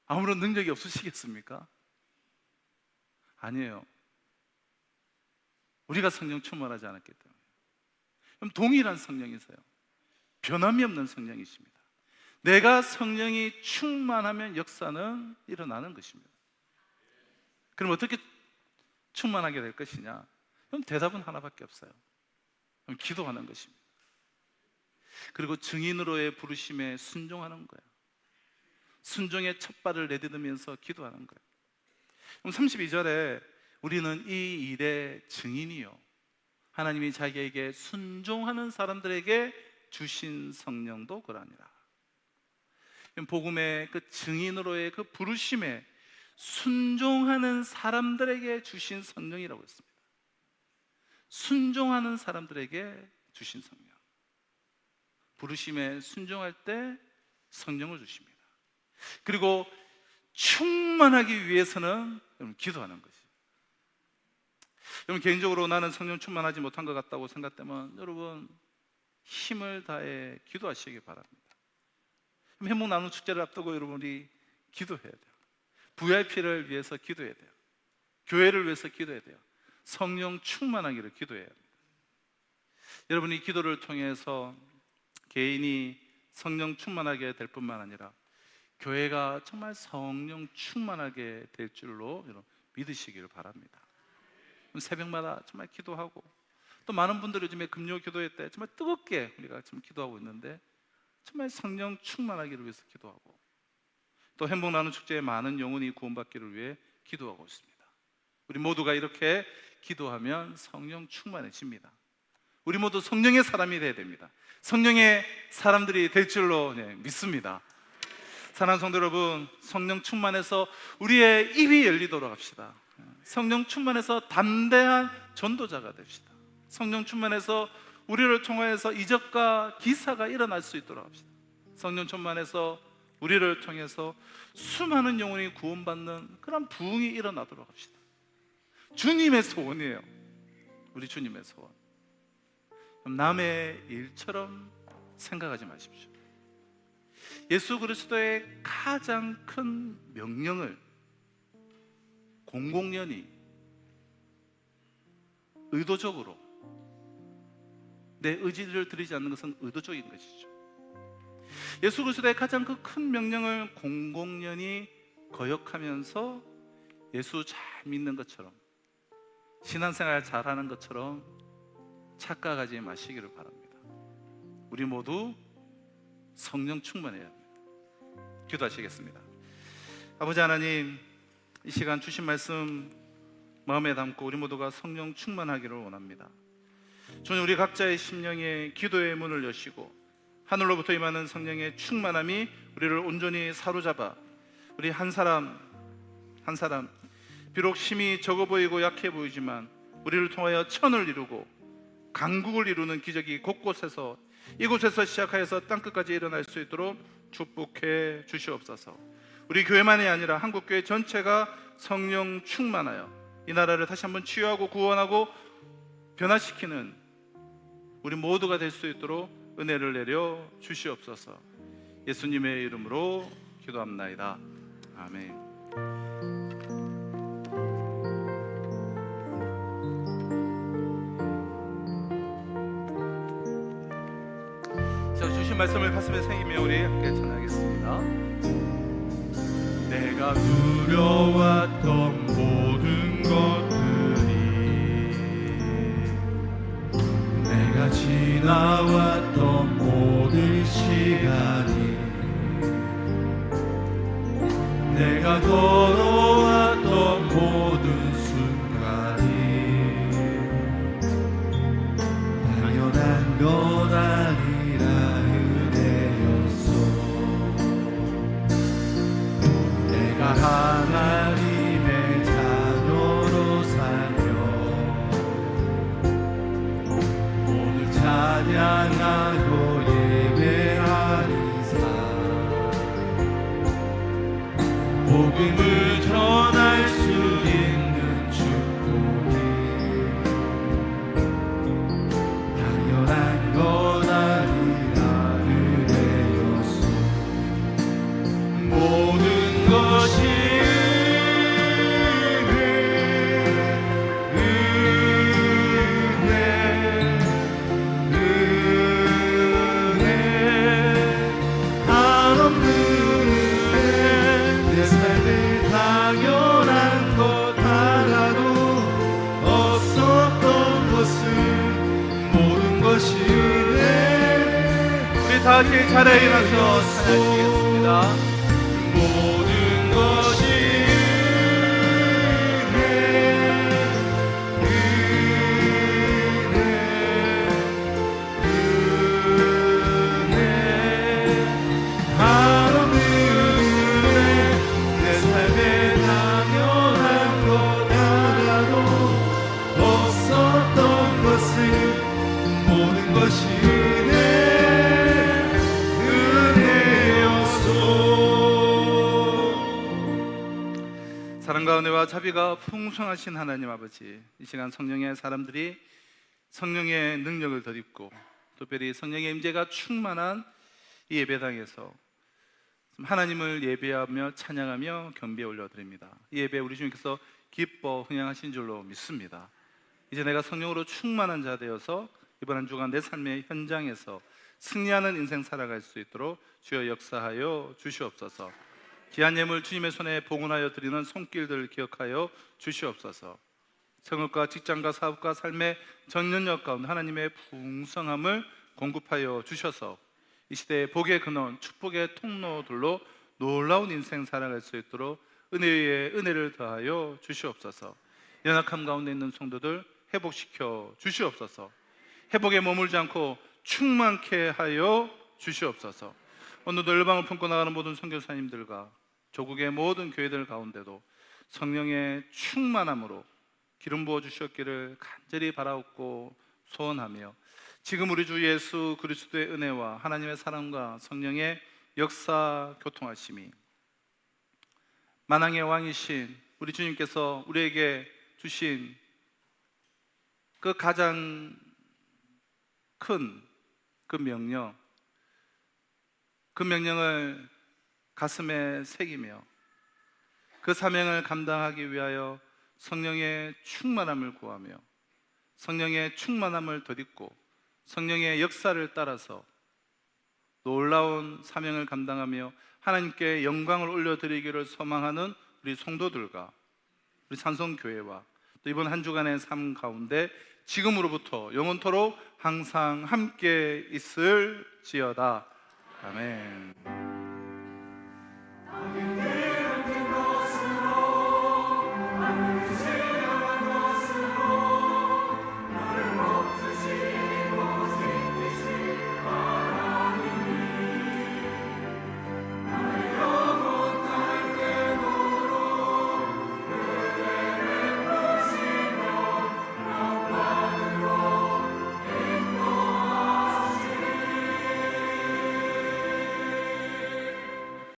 아무런 능력이 없으시겠습니까? 아니에요. 우리가 성령 충만하지 않았기 때문에. 그럼 동일한 성령이세요. 변함이 없는 성령이십니다. 내가 성령이 충만하면 역사는 일어나는 것입니다. 그럼 어떻게 충만하게 될 것이냐? 그럼 대답은 하나밖에 없어요. 그럼 기도하는 것입니다. 그리고 증인으로의 부르심에 순종하는 거예요. 순종의 첫 발을 내딛으면서 기도하는 거예요. 그럼 32절에 우리는 이 일의 증인이요, 하나님이 자기에게 순종하는 사람들에게 주신 성령도 그러하니라. 복음의 그 증인으로의 그 부르심에 순종하는 사람들에게 주신 성령이라고 했습니다. 순종하는 사람들에게 주신 성령. 부르심에 순종할 때 성령을 주십니다. 그리고 충만하기 위해서는 여러분 기도하는 것이. 여러분 개인적으로 나는 성령 충만하지 못한 것 같다고 생각되면 여러분 힘을 다해 기도하시기 바랍니다. 회복 나눔 축제를 앞두고 여러분이 기도해야 돼요. VIP를 위해서 기도해야 돼요. 교회를 위해서 기도해야 돼요. 성령 충만하기를 기도해야 합니다. 여러분이 기도를 통해서 개인이 성령 충만하게 될 뿐만 아니라 교회가 정말 성령 충만하게 될 줄로 여러분 믿으시기를 바랍니다. 새벽마다 정말 기도하고, 또 많은 분들이 요즘에 금요 기도회 때 정말 뜨겁게 우리가 지금 기도하고 있는데 정말 성령 충만하기를 위해서 기도하고, 또 행복 나눔 축제에 많은 영혼이 구원받기를 위해 기도하고 있습니다. 우리 모두가 이렇게 기도하면 성령 충만해집니다. 우리 모두 성령의 사람이 돼야 됩니다. 성령의 사람들이 될 줄로 믿습니다. 사랑하는 성도 여러분, 성령 충만해서 우리의 입이 열리도록 합시다. 성령 충만해서 담대한 전도자가 됩시다. 성령 충만해서 우리를 통해서 이적과 기사가 일어날 수 있도록 합시다. 성령 충만해서 우리를 통해서 수많은 영혼이 구원받는 그런 부흥이 일어나도록 합시다. 주님의 소원이에요. 우리 주님의 소원. 남의 일처럼 생각하지 마십시오. 예수 그리스도의 가장 큰 명령을 공공연히 의도적으로, 내 의지를 드리지 않는 것은 의도적인 것이죠. 예수 그리스도의 가장 그 큰 명령을 공공연히 거역하면서 예수 잘 믿는 것처럼, 신앙생활 잘하는 것처럼 착각하지 마시기를 바랍니다. 우리 모두 성령 충만해야 합니다. 기도하시겠습니다. 아버지 하나님, 이 시간 주신 말씀 마음에 담고 우리 모두가 성령 충만하기를 원합니다. 주님, 우리 각자의 심령에 기도의 문을 여시고 하늘로부터 임하는 성령의 충만함이 우리를 온전히 사로잡아 우리 한 사람 한 사람, 비록 힘이 적어 보이고 약해 보이지만 우리를 통하여 천을 이루고 강국을 이루는 기적이 곳곳에서, 이곳에서 시작하여서 땅끝까지 일어날 수 있도록 축복해 주시옵소서. 우리 교회만이 아니라 한국교회 전체가 성령 충만하여 이 나라를 다시 한번 치유하고 구원하고 변화시키는 우리 모두가 될 수 있도록 은혜를 내려 주시옵소서. 예수님의 이름으로 기도합나이다. 아멘. 자, 주신 말씀을 가슴에 새기며 우리 함께 찬양하겠습니다. 내가 두려웠던 모든 것들이, 내가 지나왔던 모든 시간이, 내가 걸어왔던 모든 순간이 당연한 건 아니라 은혜였어. 내가 다 같이 자리에 일어나서 찬양드리겠습니다. 모든 것이 하나님의 내 삶에 당연한 것 하나도 없었던 것은 모든 것이 사랑과 은혜와 자비가 풍성하신 하나님 아버지, 이 시간 성령의 사람들이 성령의 능력을 덧입고 특별히 성령의 임재가 충만한 이 예배당에서 하나님을 예배하며 찬양하며 경배에 올려드립니다. 이 예배 우리 주님께서 기뻐 흥양하신 줄로 믿습니다. 이제 내가 성령으로 충만한 자 되어서 이번 한 주간 내 삶의 현장에서 승리하는 인생 살아갈 수 있도록 주여 역사하여 주시옵소서. 귀한 예물 주님의 손에 봉헌하여 드리는 손길들을 기억하여 주시옵소서. 생업과 직장과 사업과 삶의 전 영역 가운데 하나님의 풍성함을 공급하여 주셔서 이 시대의 복의 근원, 축복의 통로들로 놀라운 인생 살아갈 수 있도록 은혜 위에 은혜를 더하여 주시옵소서. 연약함 가운데 있는 성도들 회복시켜 주시옵소서. 회복에 머물지 않고 충만케 하여 주시옵소서. 오늘도 열방을 품고 나가는 모든 선교사님들과 조국의 모든 교회들 가운데도 성령의 충만함으로 기름 부어 주셨기를 간절히 바라옵고 소원하며 지금 우리 주 예수 그리스도의 은혜와 하나님의 사랑과 성령의 역사 교통하심이 만왕의 왕이신 우리 주님께서 우리에게 주신 그 가장 큰 그 명령을 가슴에 새기며 그 사명을 감당하기 위하여 성령의 충만함을 구하며 성령의 충만함을 덧입고 성령의 역사를 따라서 놀라운 사명을 감당하며 하나님께 영광을 올려드리기를 소망하는 우리 성도들과 우리 산성교회와 또 이번 한 주간의 삶 가운데 지금으로부터 영원토록 항상 함께 있을지어다. 아멘.